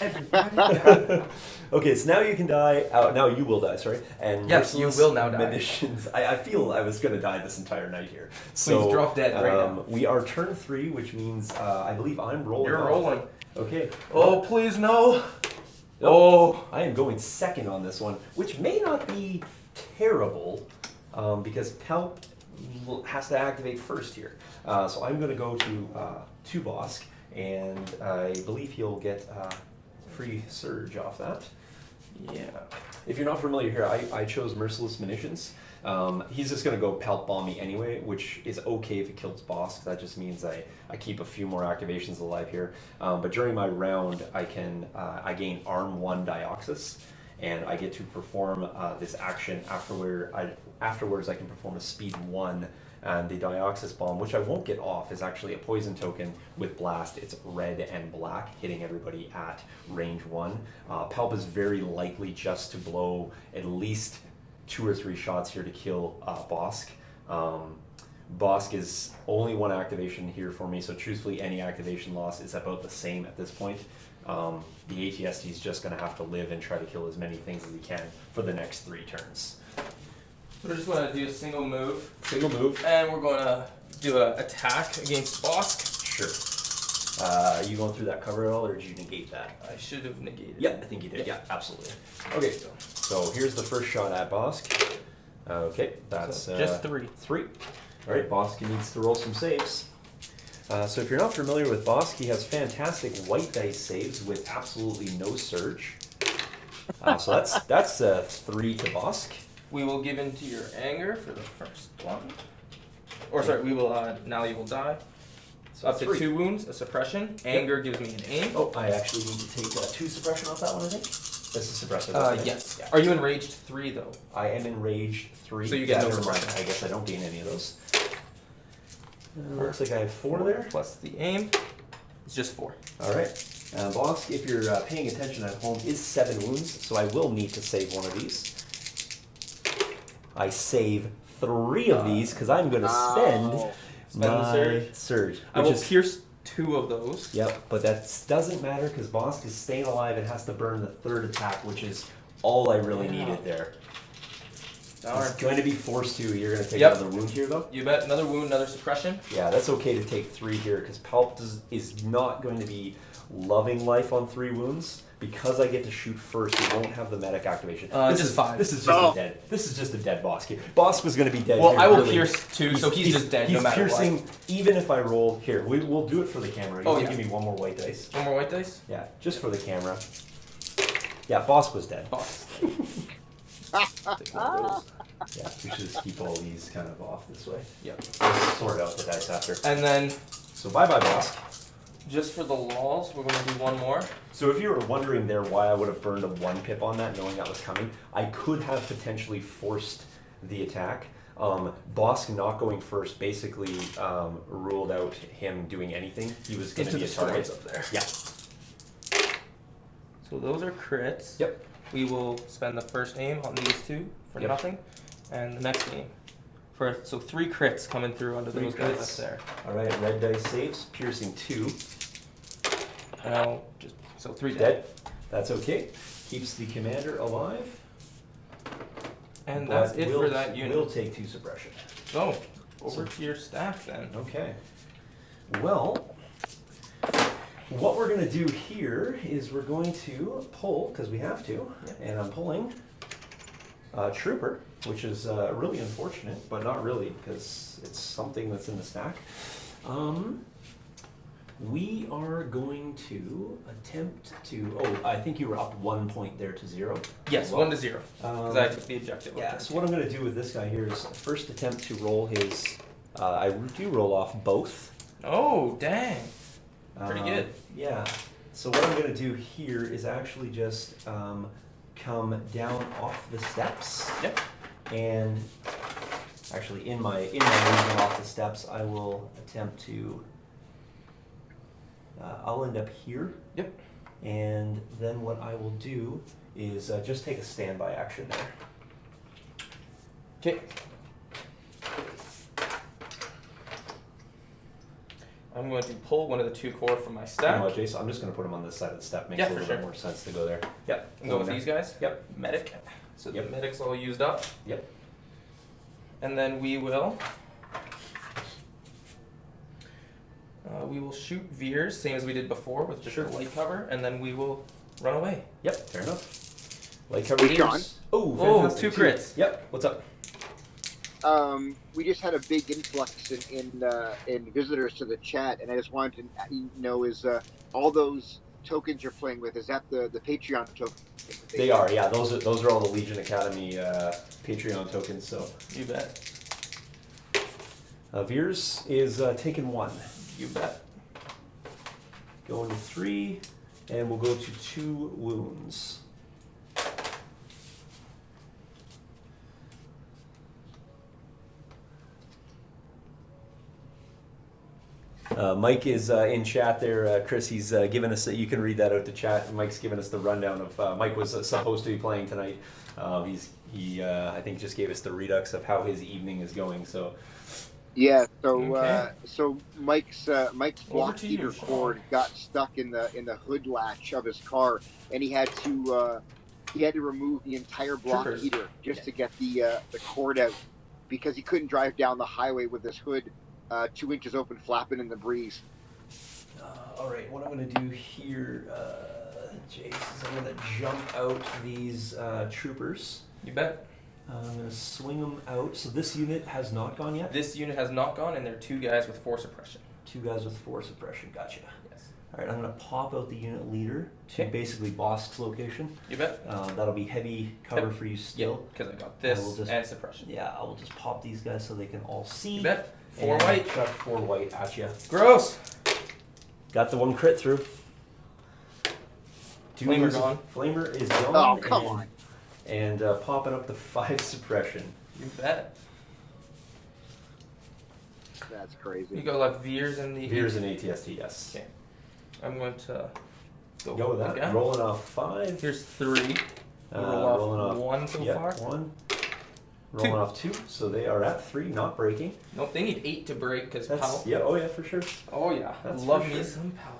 Everybody. Okay, so now you can die. Now you will die, sorry. And yes, you will now die. Munitions. I feel I was going to die this entire night here. So, please drop dead right now. We are turn 3, which means I believe I'm rolling. You're rolling. Okay. Oh, please no. Oh, I am going second on this one, which may not be terrible because Palp has to activate first here. So I'm going to go to Bossk, and I believe he'll get free surge off that. Yeah. If you're not familiar here, I chose Merciless Munitions. He's just going to go Palp Bomb me anyway, which is okay if it kills Bossk. That just means I keep a few more activations alive here. But during my round, I gain Arm 1 Dioxys, and I get to perform this action afterwards. I can perform a Speed 1, and the Dioxys Bomb, which I won't get off, is actually a poison token with Blast. It's red and black, hitting everybody at range 1. Palp is very likely just to blow at least 2 or 3 shots here to kill Bossk. Bossk is only 1 activation here for me, so truthfully any activation loss is about the same at this point. The ATST is just going to have to live and try to kill as many things as he can for the next 3 turns. We're just going to do a single move. Single move. And we're going to do an attack against Bossk. Sure. You going through that cover at all, or did you negate that? I should have negated it. Yep, I think you did. Yeah, absolutely. Okay, so here's the first shot at Bossk. Okay, that's So just 3. 3. All right, Bossk needs to roll some saves. So if you're not familiar with Bossk, he has fantastic white dice saves with absolutely no surge. So that's 3 to Bossk. We will give in to your anger for the first one. Or sorry, we will now you will die. So Up to 3. 2 wounds, a suppression. Anger gives me an aim. Oh, I actually need to take 2 suppression off that one, I think. That's a suppressive. Isn't it? Yes. Yeah. Are you enraged 3 though? I am enraged 3. So you get no never mind. suppression. I guess I don't gain any of those. Looks like I have 4 there. Plus the aim. It's just 4. All right. Bossk, if you're paying attention at home, is 7 wounds, so I will need to save one of these. I save 3 of these because I'm going to spend the surge. surge. I will is, pierce 2 of those. Yep, but that doesn't matter because Bossk is staying alive and has to burn the 3rd attack, which is all I really needed there. Darn. He's going to be forced to. You're going to take Yep. another wound here, though? You bet. Another wound, another suppression. Yeah, that's okay to take 3 here because Palp is not going to be loving life on 3 wounds. Because I get to shoot first, we won't have the medic activation. Just 5. This is just a dead. This is just a dead Bossk here. Bossk was going to be dead. Well, here, I will really. pierce 2, so he's just dead no matter piercing, what. even if I roll here. We'll do it for the camera. You Oh, want yeah. to give me 1 more white dice? 1 more white dice. Yeah, just for the camera. Yeah, Bossk was dead. Boss. Take one of those. Yeah, we should just keep all these kind of off this way. Yep. We'll sort out the dice after. And then, So bye-bye, Bossk. just for the lols, we're going to do 1 more. So if you were wondering there why I would have burned a 1 pip on that, knowing that was coming, I could have potentially forced the attack. Bossk not going first basically ruled out him doing anything. He was going to be a target. Up there. Yeah. So those are crits. Yep. We will spend the first aim on these 2 for Yep. nothing, and the next aim so 3 crits coming through under 3 those guys crits. up there. All right, red dice saves, piercing 2. And I'll just 3 Dead. That's okay. Keeps the commander alive. And that's but it for that unit. We'll take 2 suppression. So over to your staff then. Okay. Well, what we're going to do here is we're going to pull, because we have to, and I'm pulling Trooper, which is really unfortunate, but not really, because it's something that's in the stack. We are going to attempt to, I think you were up 1 point there to 0. Yes, Well, 1 to 0. Because I took the objective. Yeah, so what I'm going to do with this guy here is first attempt to roll his, I do roll off both. Oh, dang. Pretty good. Yeah. So what I'm going to do here is actually just come down off the steps. Yep. And actually in my movement off the steps, I will attempt to, I'll end up here. Yep. And then what I will do is just take a standby action there. Okay. I'm going to pull 1 of the 2 core from my You stack. know what, Jason? I'm just going to put him on this side of the step. Makes Yeah, a for little sure. bit more sense to go there. Yep. And go with these guys. Yep. Medic. So Yep. the medic's all used up. Yep. And then we will shoot Veers, same as we did before, with just a light cover, and then we will run away. Yep. Fair enough. Light cover. Hey, John. Oh, Oh, fantastic. 2 crits. Yep. What's up? We just had a big influx in visitors to the chat, and I just wanted to know is all those tokens you're playing with, is that the Patreon token? They are, yeah. Those are all the Legion Academy Patreon tokens. So You bet. Veers is taking 1. You bet. Going to 3, and we'll go to 2 wounds. Mike is in chat there, Chris. He's given us. You can read that out to chat. Mike's given us the rundown of. Mike was supposed to be playing tonight. He I think just gave us the redux of how his evening is going. So Yeah. So Okay. so Mike's block to you, heater Sean. cord got stuck in the hood latch of his car, and he had to remove the entire block Troopers. heater just to get the cord out, because he couldn't drive down the highway with his hood 2 inches open, flapping in the breeze. all right, what I'm going to do here, Jace, is I'm going to jump out these troopers. You bet. I'm going to swing them out. So this unit has not gone yet. This unit has not gone, and they're 2 guys with 4 suppression. 2 guys with 4 suppression. Gotcha. Yes. All right, I'm going to pop out the unit leader to Okay. basically Bossk's location. You bet. That'll be heavy cover Yep. for you Yeah, still. because I got this I will just- and suppression. Yeah, I will just pop these guys so they can all see. You bet. 4 And white. Chuck 4 white at you. Gross. Got the 1 crit through. Flamer gone. Flamer is gone. Oh, come and, on. And popping up the 5 suppression. You bet. That's You crazy. go like Veers in the. Veers and ATST, yes. Okay. I'm going to Go with that. again. Rolling off 5. Here's 3. Roll rolling off off 1 so yeah, far. 1. Rolling off 2. So they are at 3, not breaking. Nope, they need 8 to break because That's Pal. yeah. Oh yeah, for sure. Oh yeah, That's love for me sure. some Pal.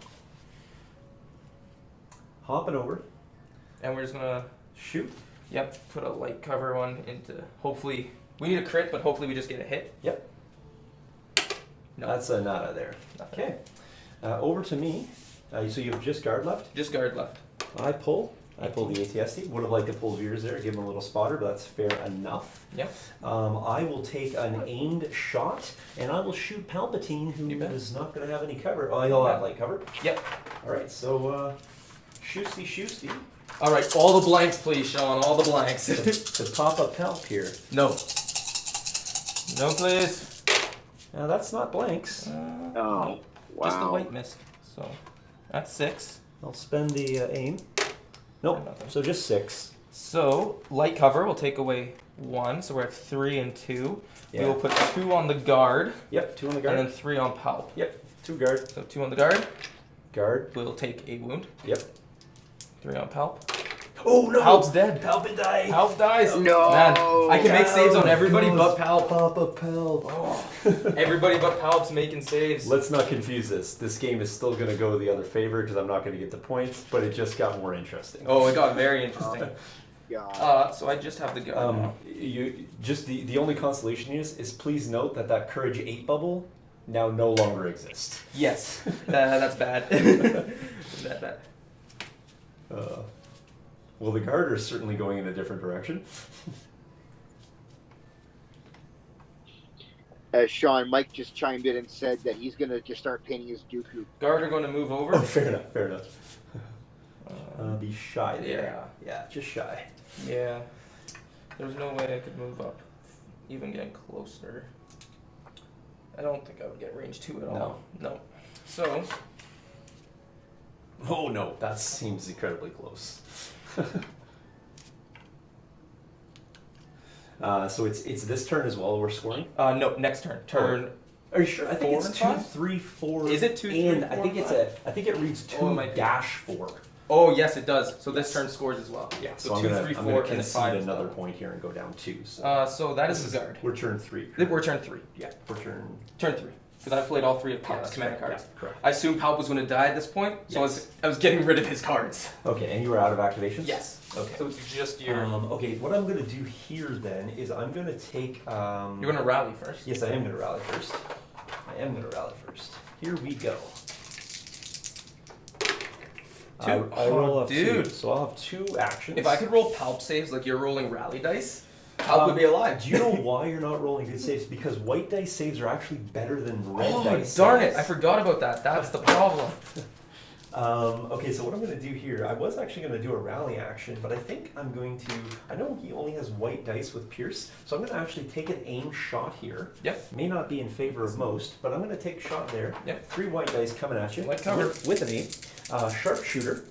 Hopping over. And we're just gonna, Shoot. yep, put a light cover one into. Hopefully, we need a crit, but hopefully we just get a hit. Yep. No, That's a nada there. nothing. Okay. Over to me. So you have just guard left. Just guard left. I pull. I pull the ATST. Would have liked to pull Veers there, give him a little spotter, but that's fair enough. Yep. I will take an aimed shot, and I will shoot Palpatine, who You bet. is not going to have any cover. Oh, he'll have light cover. Yep. All right, so shoosty. All right, all the blanks, please, Sean. All the blanks. To pop up Palp here. No. No, please. Now that's not blanks. Oh, Nope. Just the wow. white mist. So that's 6. I'll spend the aim. Nope. Nothing. So just 6. So light cover will take away 1. So we're at 3 and 2. Yeah. We will put 2 on the guard, Yep. 2 on the guard. and then 3 on Palp. Yep. 2 guard. So 2 on the guard. Guard. We'll take a wound. Yep. 3 on Palp. Oh no! Palp's dead. Palp died. Palp dies. No. Man, I can make saves on everybody Goes but Palp. Papa Palp. Oh, everybody but Palp's making saves. Let's not confuse this. This game is still going to go the other favor because I'm not going to get the points, but it just got more interesting. Oh, it got very interesting. God. So I just have the gun now. You just the only consolation is please note that Courage 8 bubble now no longer exists. Yes, that's bad. That's bad. Well, the guard is certainly going in a different direction. Sean, Mike just chimed in and said that he's going to just start painting his Dooku. Guard are going to move over. Oh, fair enough. Be shy there. Yeah, just shy. Yeah. There's no way I could move up, even getting closer. I don't think I would get range 2 at all. No. So, Oh no, that seems incredibly close. So it's this turn as well. We're scoring. no, next turn. Turn. Are you sure? I think 4 it's and 2, 5? 3, 4. Is it 2, 3, and 4, I think and it's I think it reads 2 Oh, it might be. dash 4. Oh, yes, it does. So this Yes. turn scores as well. Yeah. So, I'm 2, gonna, 3, I'm 4, gonna and then concede 5. as another well. point here and go down 2. So, So that is the guard. we're turn 3. We're turn 3. Yeah, we're turn. Turn 3. Because I played all 3 of Yeah, Palp's that's command correct. cards. Yeah, correct. I assumed Palp was going to die at this point, so Yes. I was getting rid of his cards. Okay, and you were out of activations. Yes. Okay. So it's just your. Okay, what I'm gonna do here then is I'm gonna take. You're going to rally first. Yes, I am gonna rally first. Here we go. I roll Oh, up dude. 2, so I'll have 2 actions. If I could roll Palp saves like you're rolling rally dice, Palp would be alive. Do you know why you're not rolling good saves? Because white dice saves are actually better than red Oh, dice darn saves. it. I forgot about that. That's the problem. Okay, so what I'm going to do here, I was actually going to do a rally action, but I think I'm going to, I know he only has white dice with Pierce, so I'm going to actually take an aim shot here. Yep. May not be in favor of most, but I'm going to take a shot there. Yep. 3 white dice coming at you. White cover. With an aim. Sharpshooter.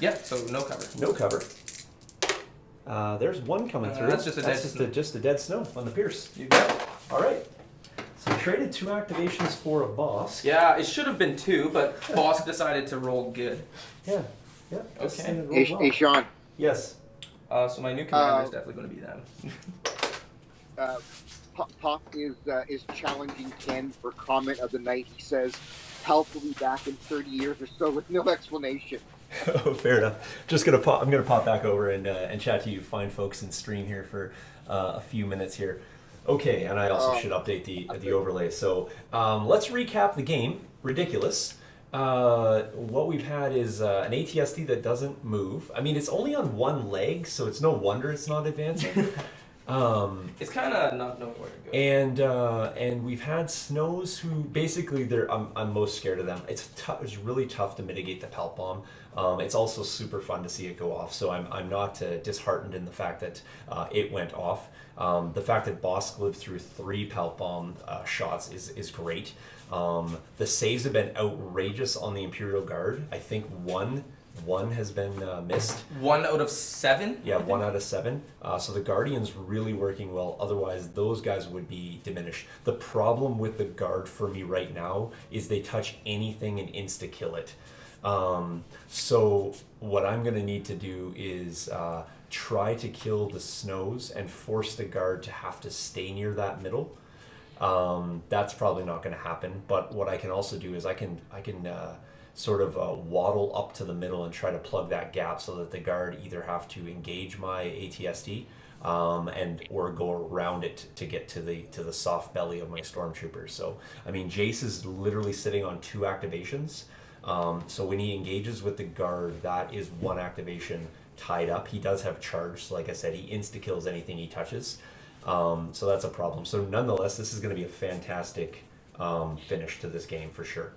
Yep, so no cover. No cover. There's 1 coming through. That's just a dead snow on the Pierce. You got it. All right. So we traded 2 activations for a Bossk. Yeah, it should have been 2, but Bossk decided to roll good. Yeah. Yeah. Okay. Hey, Sean. Yes. So my new commander is definitely going to be that. Pop is challenging Ken for comment of the night. He says, "Help will be back in 30 years or so with no explanation." Oh, fair enough. Just gonna pop. I'm gonna pop back over and chat to you fine folks in stream here for a few minutes here. Okay, and I also should update the overlay. So let's recap the game. Ridiculous. What we've had is an ATST that doesn't move. I mean, it's only on 1 leg, so it's no wonder it's not advancing. It's kind of not knowing where to go. And we've had Snows who basically I'm most scared of them. It's really tough to mitigate the Palp Bomb. It's also super fun to see it go off. So I'm not disheartened in the fact that it went off. The fact that Bossk lived through 3 Palp Bomb shots is great. The saves have been outrageous on the Imperial Guard. I think one has been missed. 1 out of 7? Yeah, 1 out of 7. So the Guardian's really working well. Otherwise, those guys would be diminished. The problem with the Guard for me right now is they touch anything and insta-kill it. So what I'm going to need to do is try to kill the Snows and force the Guard to have to stay near that middle. That's probably not going to happen. But what I can also do is I can sort of waddle up to the middle and try to plug that gap so that the Guard either have to engage my ATST or go around it to get to the soft belly of my Stormtroopers. So I mean, Jace is literally sitting on 2 activations. So when he engages with the Guard, that is 1 activation tied up. He does have charge, so like I said, he insta-kills anything he touches. So that's a problem. So nonetheless, this is going to be a fantastic finish to this game for sure.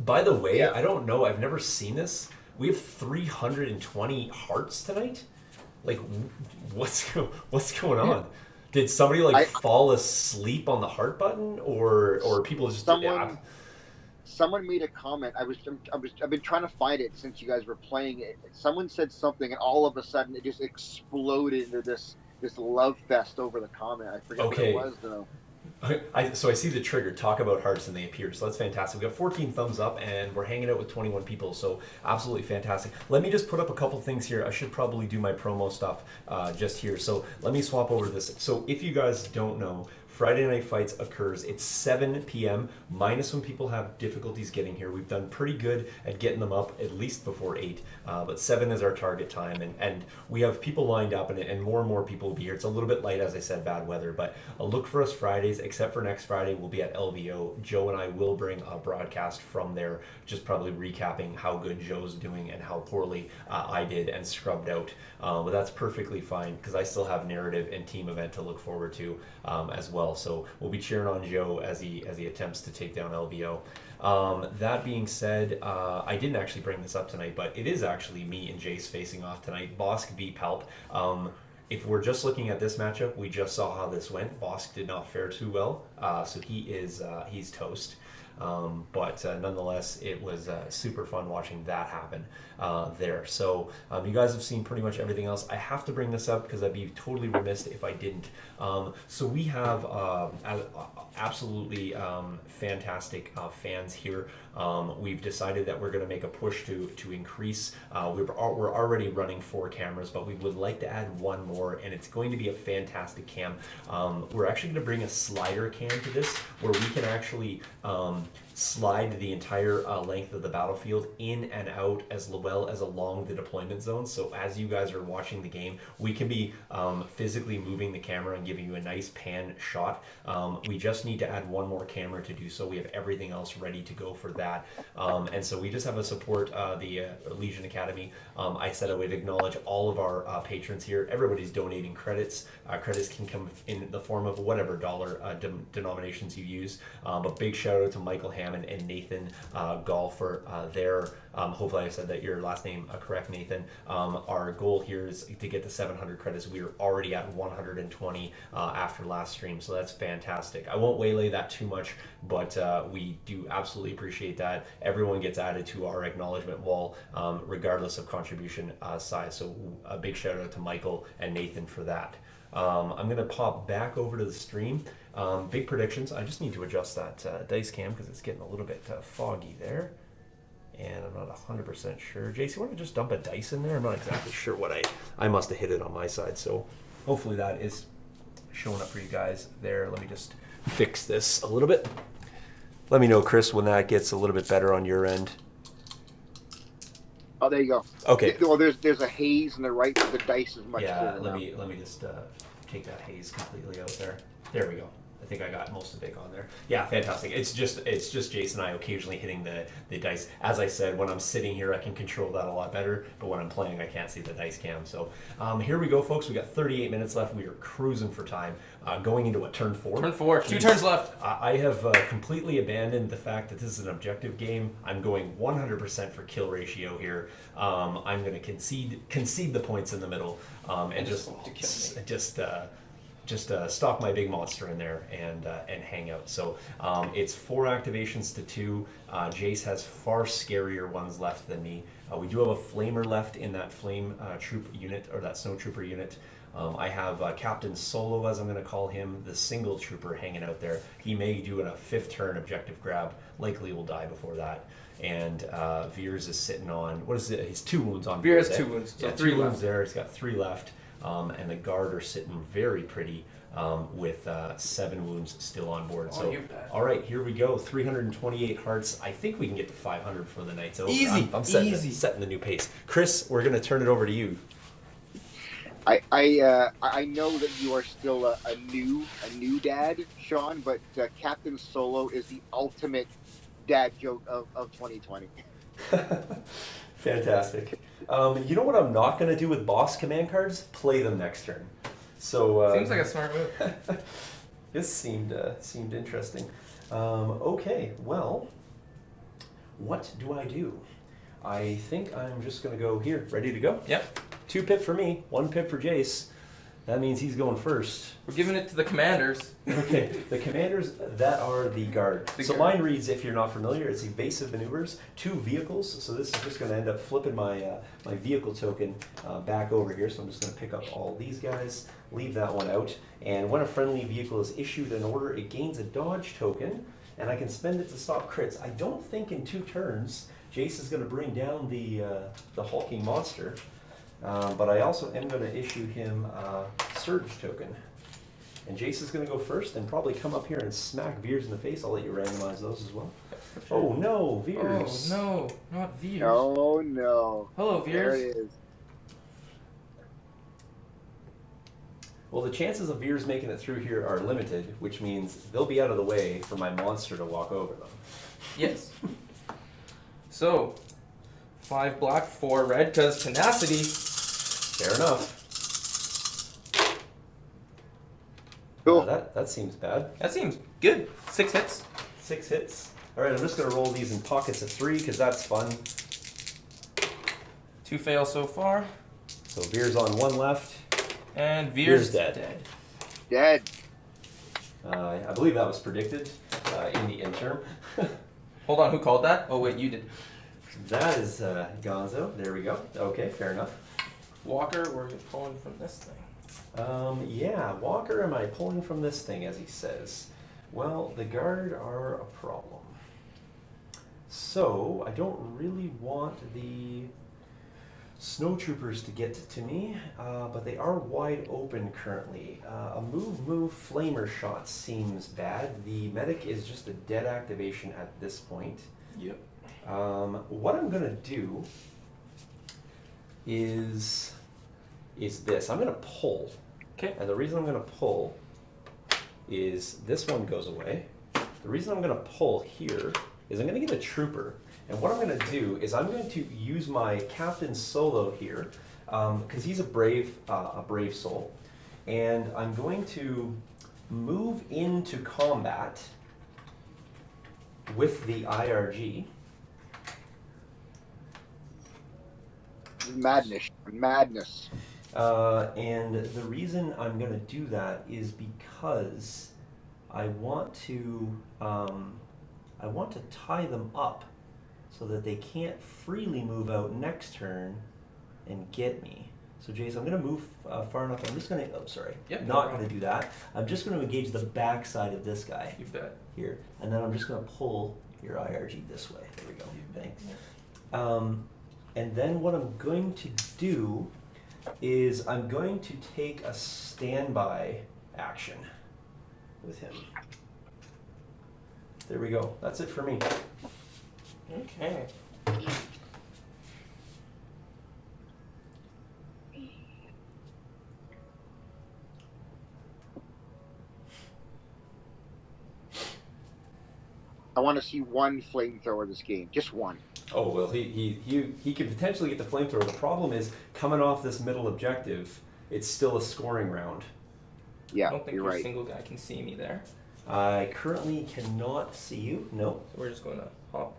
By the way, I don't know, I've never seen this. We have 320 hearts tonight? Like, what's going on? Did somebody fall asleep on the heart button, or people just... Someone made a comment. I've been trying to find it since you guys were playing it. Someone said something, and all of a sudden it just exploded into this love fest over the comment. I forget what it was though. So I see the trigger, talk about hearts, and they appear. So that's fantastic. We got 14 thumbs up, and we're hanging out with 21 people, so absolutely fantastic. Let me just put up a couple things here. I should probably do my promo stuff just here. So let me swap over to this. So if you guys don't know, Friday Night Fights occurs. It's 7 p.m. minus when people have difficulties getting here. We've done pretty good at getting them up at least before 8, but 7 is our target time, and we have people lined up, and more and more people will be here. It's a little bit light, as I said, bad weather, but look for us Fridays, except for next Friday. We'll be at LVO. Joe and I will bring a broadcast from there, just probably recapping how good Joe's doing and how poorly I did and scrubbed out. But that's perfectly fine, because I still have narrative and team event to look forward to as well. So we'll be cheering on Joe as he attempts to take down LVO. That being said, I didn't actually bring this up tonight, but it is actually me and Jace facing off tonight. Bossk v Palp. If we're just looking at this matchup, we just saw how this went. Bossk did not fare too well, so he's toast. But nonetheless, it was super fun watching that happen there. So you guys have seen pretty much everything else. I have to bring this up because I'd be totally remiss if I didn't. So we have absolutely fantastic fans here. We've decided that we're going to make a push to increase. We're already running 4 cameras, but we would like to add 1 more, and it's going to be a fantastic cam. We're actually going to bring a slider cam to this, where we can actually slide the entire length of the battlefield in and out, as well as along the deployment zone. So as you guys are watching the game, we can be physically moving the camera and giving you a nice pan shot. We just need to add 1 more camera to do so. We have everything else ready to go for that. And so we just have to support the Legion Academy. I said I would acknowledge all of our patrons here. Everybody's donating credits. Credits can come in the form of whatever dollar denominations you use. But big shout out to Michael Ham, Abraham and Nathan Gall for their, hopefully I said that your last name correct, Nathan. Our goal here is to get to 700 credits. We are already at 120 after last stream, so that's fantastic. I won't waylay that too much, but we do absolutely appreciate that. Everyone gets added to our acknowledgement wall, regardless of contribution size. So a big shout out to Michael and Nathan for that. I'm going to pop back over to the stream. Big predictions. I just need to adjust that dice cam because it's getting a little bit foggy there. And I'm not 100% sure. Jace, you want to just dump a dice in there? I'm not exactly sure what I must have hit it on my side. So hopefully that is showing up for you guys there. Let me just fix this a little bit. Let me know, Chris, when that gets a little bit better on your end. Oh, there you go. Okay. Well, there's a haze on the right, but the dice is much clearer let now. me just take that haze completely out there. There we go. I think I got most of it on there. Yeah, fantastic. It's just Jason and I occasionally hitting the dice. As I said, when I'm sitting here, I can control that a lot better, but when I'm playing, I can't see the dice cam. So here we go, folks. We got 38 minutes left. We are cruising for time. Going into what, turn 4? Turn 4. 2 turns left. I have completely abandoned the fact that this is an objective game. I'm going 100% for kill ratio here. I'm going to concede the points in the middle and just stock my big monster in there and hang out. So it's 4 activations to 2. Jace has far scarier ones left than me. We do have a flamer left in that flame troop unit, or that snow trooper unit. I have Captain Solo, as I'm going to call him, the single trooper hanging out there. He may do a 5th turn objective grab. Likely will die before that. And Veers is sitting on, what is it? He's 2 wounds on Veers has 2 wounds. So 3 wounds there. He's got 3 left. And the guard are sitting very pretty with 7 wounds still on board. So, all right, here we go. 328 hearts. I think we can get to 500 for the night's over. Easy. I'm setting the new pace. Chris, we're going to turn it over to you. I know that you are still a new dad, Sean, but Captain Solo is the ultimate dad joke of 2020. Fantastic. You know what I'm not going to do with Bossk command cards? Play them next turn. So seems like a smart move. This seemed interesting. Okay, well, what do I do? I think I'm just going to go here. Ready to go? Yep. 2 pip for me, 1 pip for Jace. That means he's going first. We're giving it to the commanders. Okay, the commanders, that are the guard. Mine reads, if you're not familiar, it's evasive maneuvers, 2 vehicles. So this is just going to end up flipping my my vehicle token back over here. So I'm just going to pick up all these guys, leave that one out. And when a friendly vehicle is issued an order, it gains a dodge token, and I can spend it to stop crits. I don't think in 2 turns Jace is going to bring down the hulking monster. But I also am going to issue him a surge token. And Jace is going to go first and probably come up here and smack Veers in the face. I'll let you randomize those as well. Sure. Oh no, Veers. Oh no, not Veers. Oh no. Hello, Veers. There it is. Well, the chances of Veers making it through here are limited, which means they'll be out of the way for my monster to walk over them. Yes. So, 5 black, 4 red, because tenacity. Fair enough. Cool. That seems bad. That seems good. 6 hits. 6 hits. All right, I'm just going to roll these in pockets of 3 because that's fun. 2 fail so far. So Veers on 1 left. And Veers dead. Dead. I believe that was predicted in the interim. Hold on, who called that? Oh wait, you did. That is Gonzo. There we go. Okay, fair enough. Walker, we're pulling from this thing. Yeah, Walker, am I pulling from this thing, as he says? Well, the guard are a problem. So, I don't really want the snowtroopers to get to me, but they are wide open currently. A move flamer shot seems bad. The medic is just a dead activation at this point. Yep. What I'm going to do is this. I'm going to pull. Okay. And the reason I'm going to pull is this one goes away. The reason I'm going to pull here is I'm going to get a trooper. And what I'm going to do is I'm going to use my Captain Solo here, because he's a brave soul. And I'm going to move into combat with the IRG. Madness. And the reason I'm going to do that is because I want to tie them up so that they can't freely move out next turn and get me. So Jace, I'm going to move far enough. I'm just going to, Yep, not going to do that. I'm just going to engage the back side of this guy. You bet. Here. And then I'm just going to pull your IRG this way. There we go. Thanks. And then what I'm going to do is I'm going to take a standby action with him. There we go. That's it for me. Okay. I want to see one flamethrower this game, just one. Oh well, he could potentially get the flamethrower. The problem is coming off this middle objective, it's still a scoring round. Yeah, I don't think you're your right. single guy can see me there. I currently cannot see you. No. So we're just going to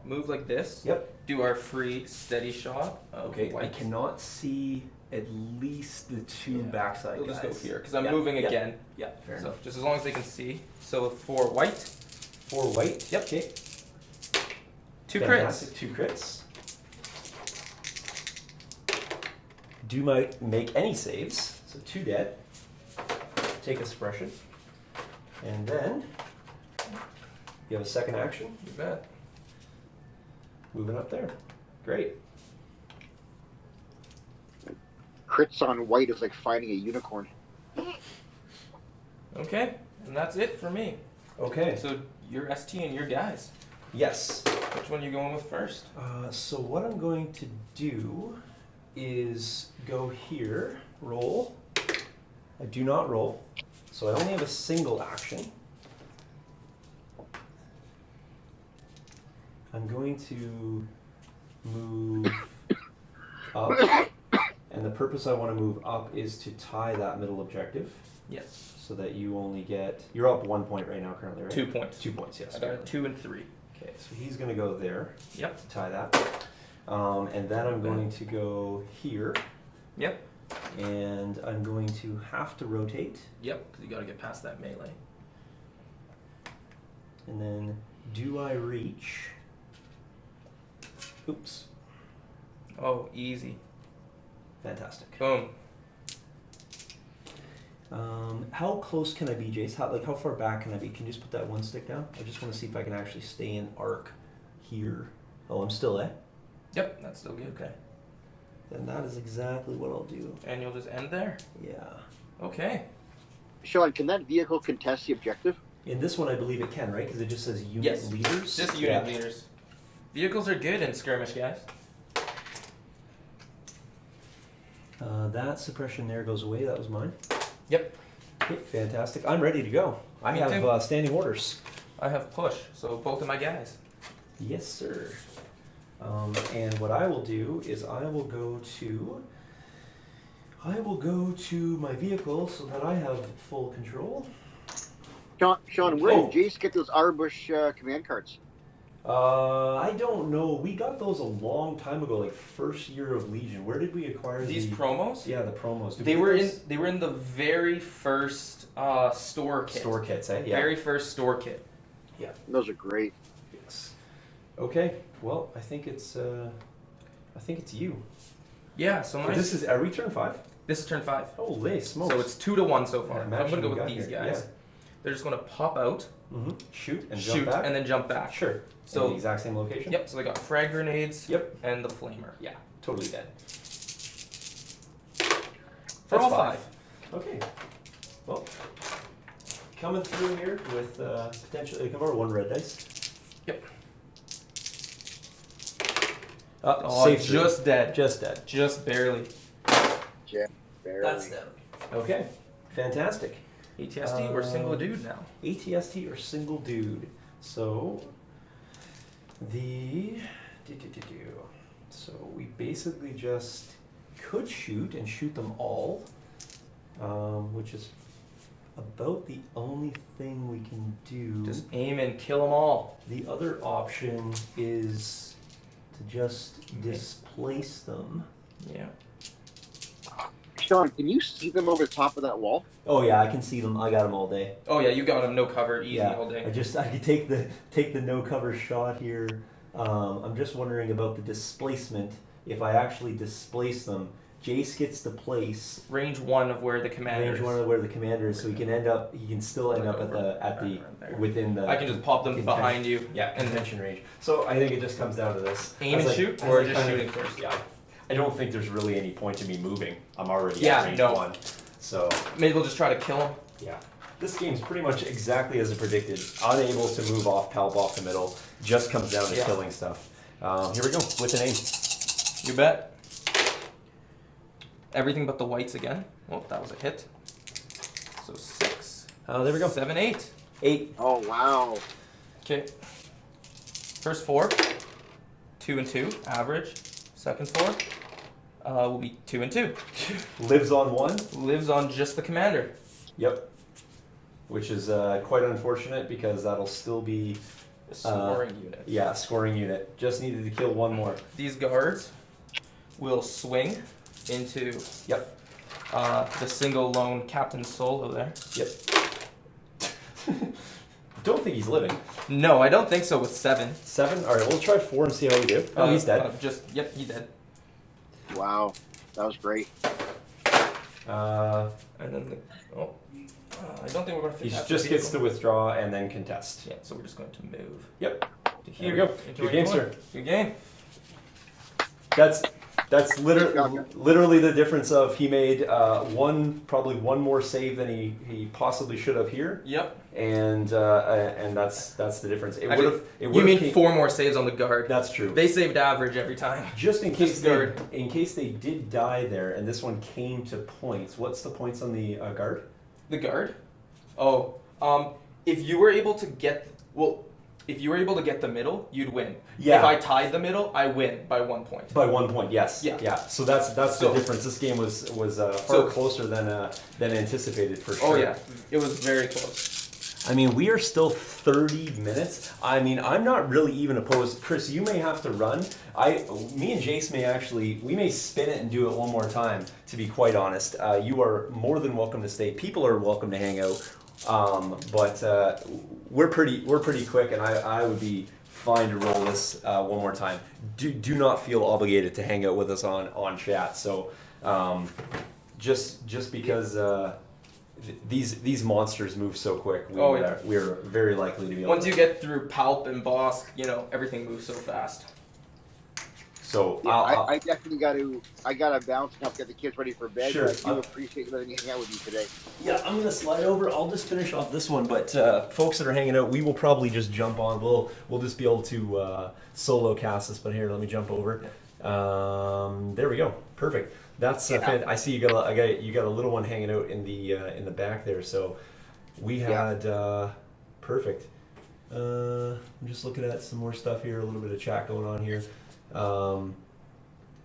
move like this. Yep. Do our free steady shot. Okay. I White. cannot see at least the two backside We'll guys. just go here because I'm moving again. Yeah, fair So enough. just as long as they can see. So for white. 4 white. Yep. Okay. 2 Fantastic. crits. 2 crits. Do make any saves. So 2 dead. Take a suppression. And then you have a second action. You bet. Moving up there. Great. Crits on white is like finding a unicorn. Okay. And that's it for me. Okay. So your ST and your guys. Yes. Which one are you going with first? So what I'm going to do is go here, roll. I do not roll, so I only have a single action. I'm going to move up, and the purpose I want to move up is to tie that middle objective. Yes. So that you only get, you're up 1 point right now currently, right? 2 points. 2 points, yes. I got 2 and 3. Okay, so he's going to go there Yep. to tie that. And then I'm going to go here, Yep. and I'm going to have to rotate. Yep. Because you got to get past that melee. And then do I reach? Oops. Oh, easy. Fantastic. Boom. How close can I be, Jace? How far back can I be? Can you just put that one stick down? I just want to see if I can actually stay in arc here. Oh, I'm still at? Yep. That's still good. Okay. Then that is exactly what I'll do. And you'll just end there. Yeah. Okay. Sean, can that vehicle contest the objective? In this one, I believe it can, right? Because it just says unit Yes. leaders. Just unit leaders. Vehicles are good in skirmish, guys. That suppression there goes away. That was mine. Yep. Okay, fantastic. I'm ready to go. I Me have too. standing orders. I have push, so both of my guys. Yes, sir. And what I will do is I will go to my vehicle so that I have full control. Sean, where Oh. did Jace get those Arbush command cards? I don't know. We got those a long time ago, like first year of Legion. Where did we acquire These the promos? Yeah, the promos. Did They we were get those? in the very first store kit. Store kits, eh? Yeah. Very first store kit. Yeah. Those are great. Yes. Okay. Well, I think it's you. Yeah, so So mine. this is, are we turn 5? This is turn 5. Holy smokes. So it's 2-1 so far. Yeah, I'm matching gonna go we with got these here, guys. yeah. They're just gonna pop out, Shoot and shoot, jump back. and then jump back. Sure. So in the exact same location? Yep. So they got frag grenades. Yep. And the flamer. Yeah, totally dead. For all That's 5. Okay. Well, coming through here with potentially, come over 1 red dice. Yep. Oh, Safe just dead. Just dead. Just barely. Yeah, barely. That's them. Okay, fantastic. ATSD or single dude now. ATST or single dude. So, so we basically just could shoot and shoot them all, which is about the only thing we can do. Just aim and kill them all. The other option is to just displace them. Yeah. Sean, can you see them over the top of that wall? Oh yeah, I can see them. I got them all day. Oh yeah, you got them no cover, easy all day. I could take the no cover shot here. I'm just wondering about the displacement. If I actually displace them, Jace gets to place range 1 of where the commander range is. 1 of where the commander is, so he can still end up within the. I can just pop them behind you. Yeah, contention range. So I think it just comes down to this. Aim and shoot, or just shooting first. Yeah. I don't think there's really any point in me moving. I'm already at range 1. So maybe we'll just try to kill him. Yeah. This game's pretty much exactly as I predicted. Unable to move off Palp off the middle. Just comes down to killing stuff. Here we go, with an aim. You bet. Everything but the whites again. Oh, that was a hit. So 6. There we go. 7, 8. 8. Oh, wow. Okay. First 4. 2 and 2, average. Second 4 will be 2 and 2. Lives on 1. Lives on just the commander. Yep. Which is quite unfortunate because that'll still be a scoring unit. Yeah, scoring unit. Just needed to kill 1 more. These guards will swing into the single lone Captain Solo there. Yep. Don't think he's living. No, I don't think so with 7. 7? Alright, we'll try 4 and see how we do. Oh, he's dead. He's dead. Wow, that was great. And then I don't think we're going to fit. He just gets to withdraw and then contest. Yeah, so we're just going to move. Yep. To Here we go. Good game, sir. Good game. That's literally the difference of he made probably one more save than he possibly should have here. Yep. And that's the difference. You mean 4 more saves on the guard? That's true. They saved average every time. Just in case they did die there, and this one came to points. What's the points on the guard? The guard? Oh, if you were able to get the middle, you'd win. Yeah. If I tied the middle, I win by 1 point. By 1 point, yes. Yeah. So that's the difference. This game was far closer than anticipated for sure. Oh yeah, it was very close. I mean, we are still 30 minutes. I mean, I'm not really even opposed. Chris, you may have to run. Me and Jace may spin it and do it one more time, to be quite honest. You are more than welcome to stay. People are welcome to hang out. But we're pretty quick, and I would be fine to roll this one more time. Do not feel obligated to hang out with us on chat. So just because these monsters move so quick, we're very likely to be able Once you get through Palp and Bossk, everything moves so fast. So yeah, I definitely gotta bounce and help get the kids ready for bed. Sure. But I do appreciate letting me hang out with you today. Yeah, I'm gonna slide over. I'll just finish off this one, but folks that are hanging out, we will probably just jump on. We'll just be able to solo cast this. But here, let me jump over. There we go. Perfect. That's I see you got a little one hanging out in the back there. So we had perfect. I'm just looking at some more stuff here. A little bit of chat going on here.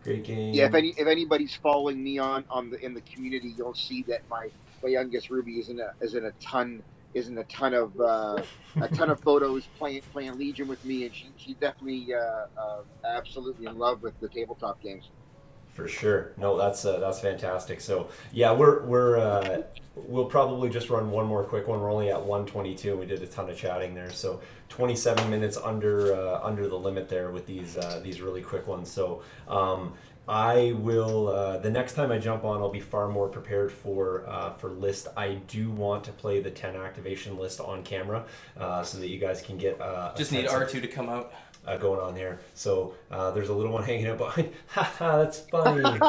Great game. Yeah, if anybody's following me in the community, you'll see that my youngest Ruby is in a ton of photos playing Legion with me, and she's definitely absolutely in love with the tabletop games. For sure. No, that's fantastic. So yeah, we'll probably just run one more quick one. We're only at 1:22, and we did a ton of chatting there. So 27 minutes under the limit there with these really quick ones. So I will the next time I jump on, I'll be far more prepared for list. I do want to play the 10 activation list on camera so that you guys can get just need R2 to come out. Going on here. So there's a little one hanging out behind. Haha, that's funny.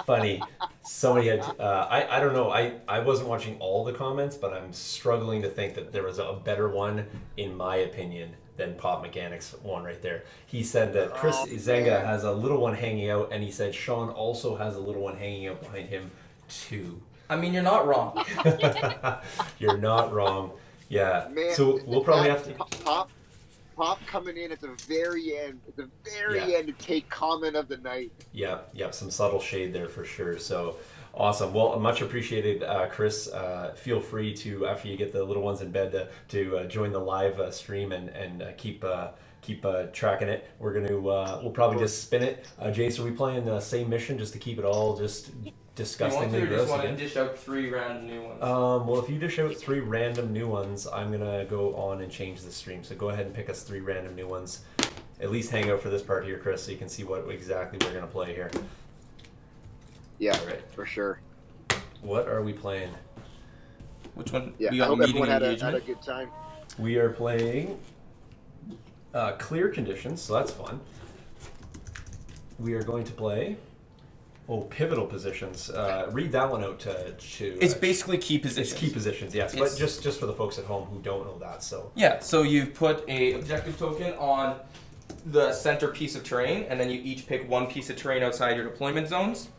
Funny. Somebody had, I don't know, I wasn't watching all the comments, but I'm struggling to think that there was a better one, in my opinion, than Pop Mechanics one right there. He said that Chris Zenga has a little one hanging out, and he said Sean also has a little one hanging out behind him too. I mean, you're not wrong. You're not wrong. Yeah. Man, so we'll probably have to... Pop, Pop coming in at the very end, Yeah. to take comment of the night. Yep. Some subtle shade there for sure. So awesome. Well, much appreciated, Chris. Feel free to, after you get the little ones in bed, to join the live stream and keep tracking it. We're gonna we'll probably just spin it. Jace, are we playing the same mission just to keep it all just Do you want disgustingly to, or gross just want to again? dish out 3 random new ones? Well, if you dish out 3 random new ones, I'm gonna go on and change the stream. So go ahead and pick us 3 random new ones. At least hang out for this part here, Chris, so you can see what exactly we're gonna play here. Yeah, All right. for sure. What are we playing? Which one? Yeah, We I got hope meeting everyone had a engagement. good time. We are playing clear conditions, so that's fun. We are going to play pivotal positions. Read that one out to It's basically key positions. It's key positions, yes. It's- But just for the folks at home who don't know that, so Yeah, so you've put a objective token on the center piece of terrain, and then you each pick one piece of terrain outside your deployment zones.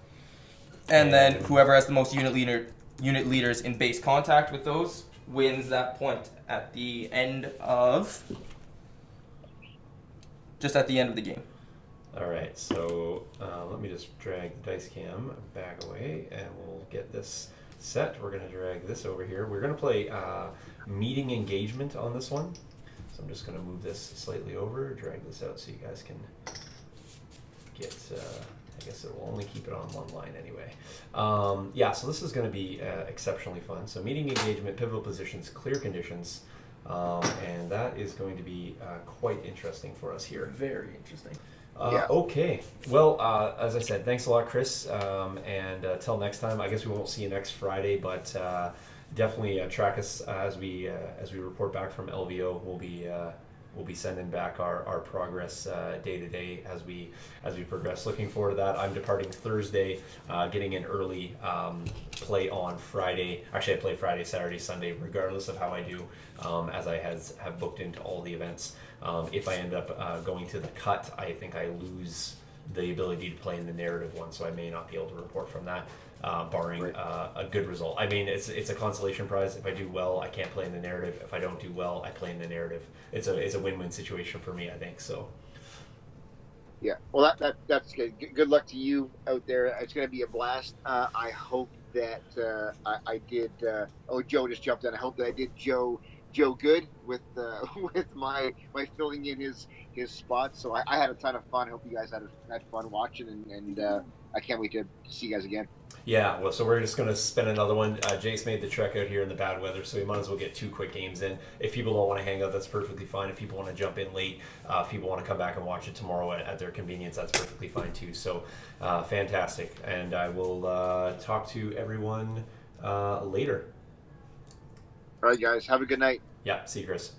And then whoever has the most unit leaders in base contact with those wins that point at the end of the game. all right. So let me just drag the dice cam back away, and we'll get this set. We're going to drag this over here. We're going to play meeting engagement on this one. So I'm just going to move this slightly over, drag this out so you guys can get, I guess it will only keep it on one line anyway. Yeah, so this is going to be exceptionally fun. So meeting engagement, pivotal positions, clear conditions, and that is going to be quite interesting for us here. Very interesting. Yeah. Okay. Well, as I said, thanks a lot, Chris. And till next time, I guess we won't see you next Friday, but definitely track us as we report back from LVO. We'll be sending back our progress day to day as we progress. Looking forward to that. I'm departing Thursday, getting in early. Play on Friday. Actually, I play Friday, Saturday, Sunday, regardless of how I do, as I have booked into all the events. If I end up going to the cut, I think I lose the ability to play in the narrative one, so I may not be able to report from that, barring a good result. I mean, it's a consolation prize. If I do well, I can't play in the narrative. If I don't do well, I play in the narrative. It's a win-win situation for me, I think. So. Yeah. Well, that's good. Good luck to you out there. It's going to be a blast. I hope that I did. Joe just jumped in. I hope that I did Joe good with with my filling in his spot. So I had a ton of fun. I hope you guys had fun watching, and I can't wait to see you guys again. Yeah, well, so we're just going to spin another one. Jace made the trek out here in the bad weather, so we might as well get 2 quick games in. If people don't want to hang out, that's perfectly fine. If people want to jump in late, if people want to come back and watch it tomorrow at their convenience, that's perfectly fine too. So fantastic. And I will talk to everyone later. All right, guys. Have a good night. Yeah, see you, Chris.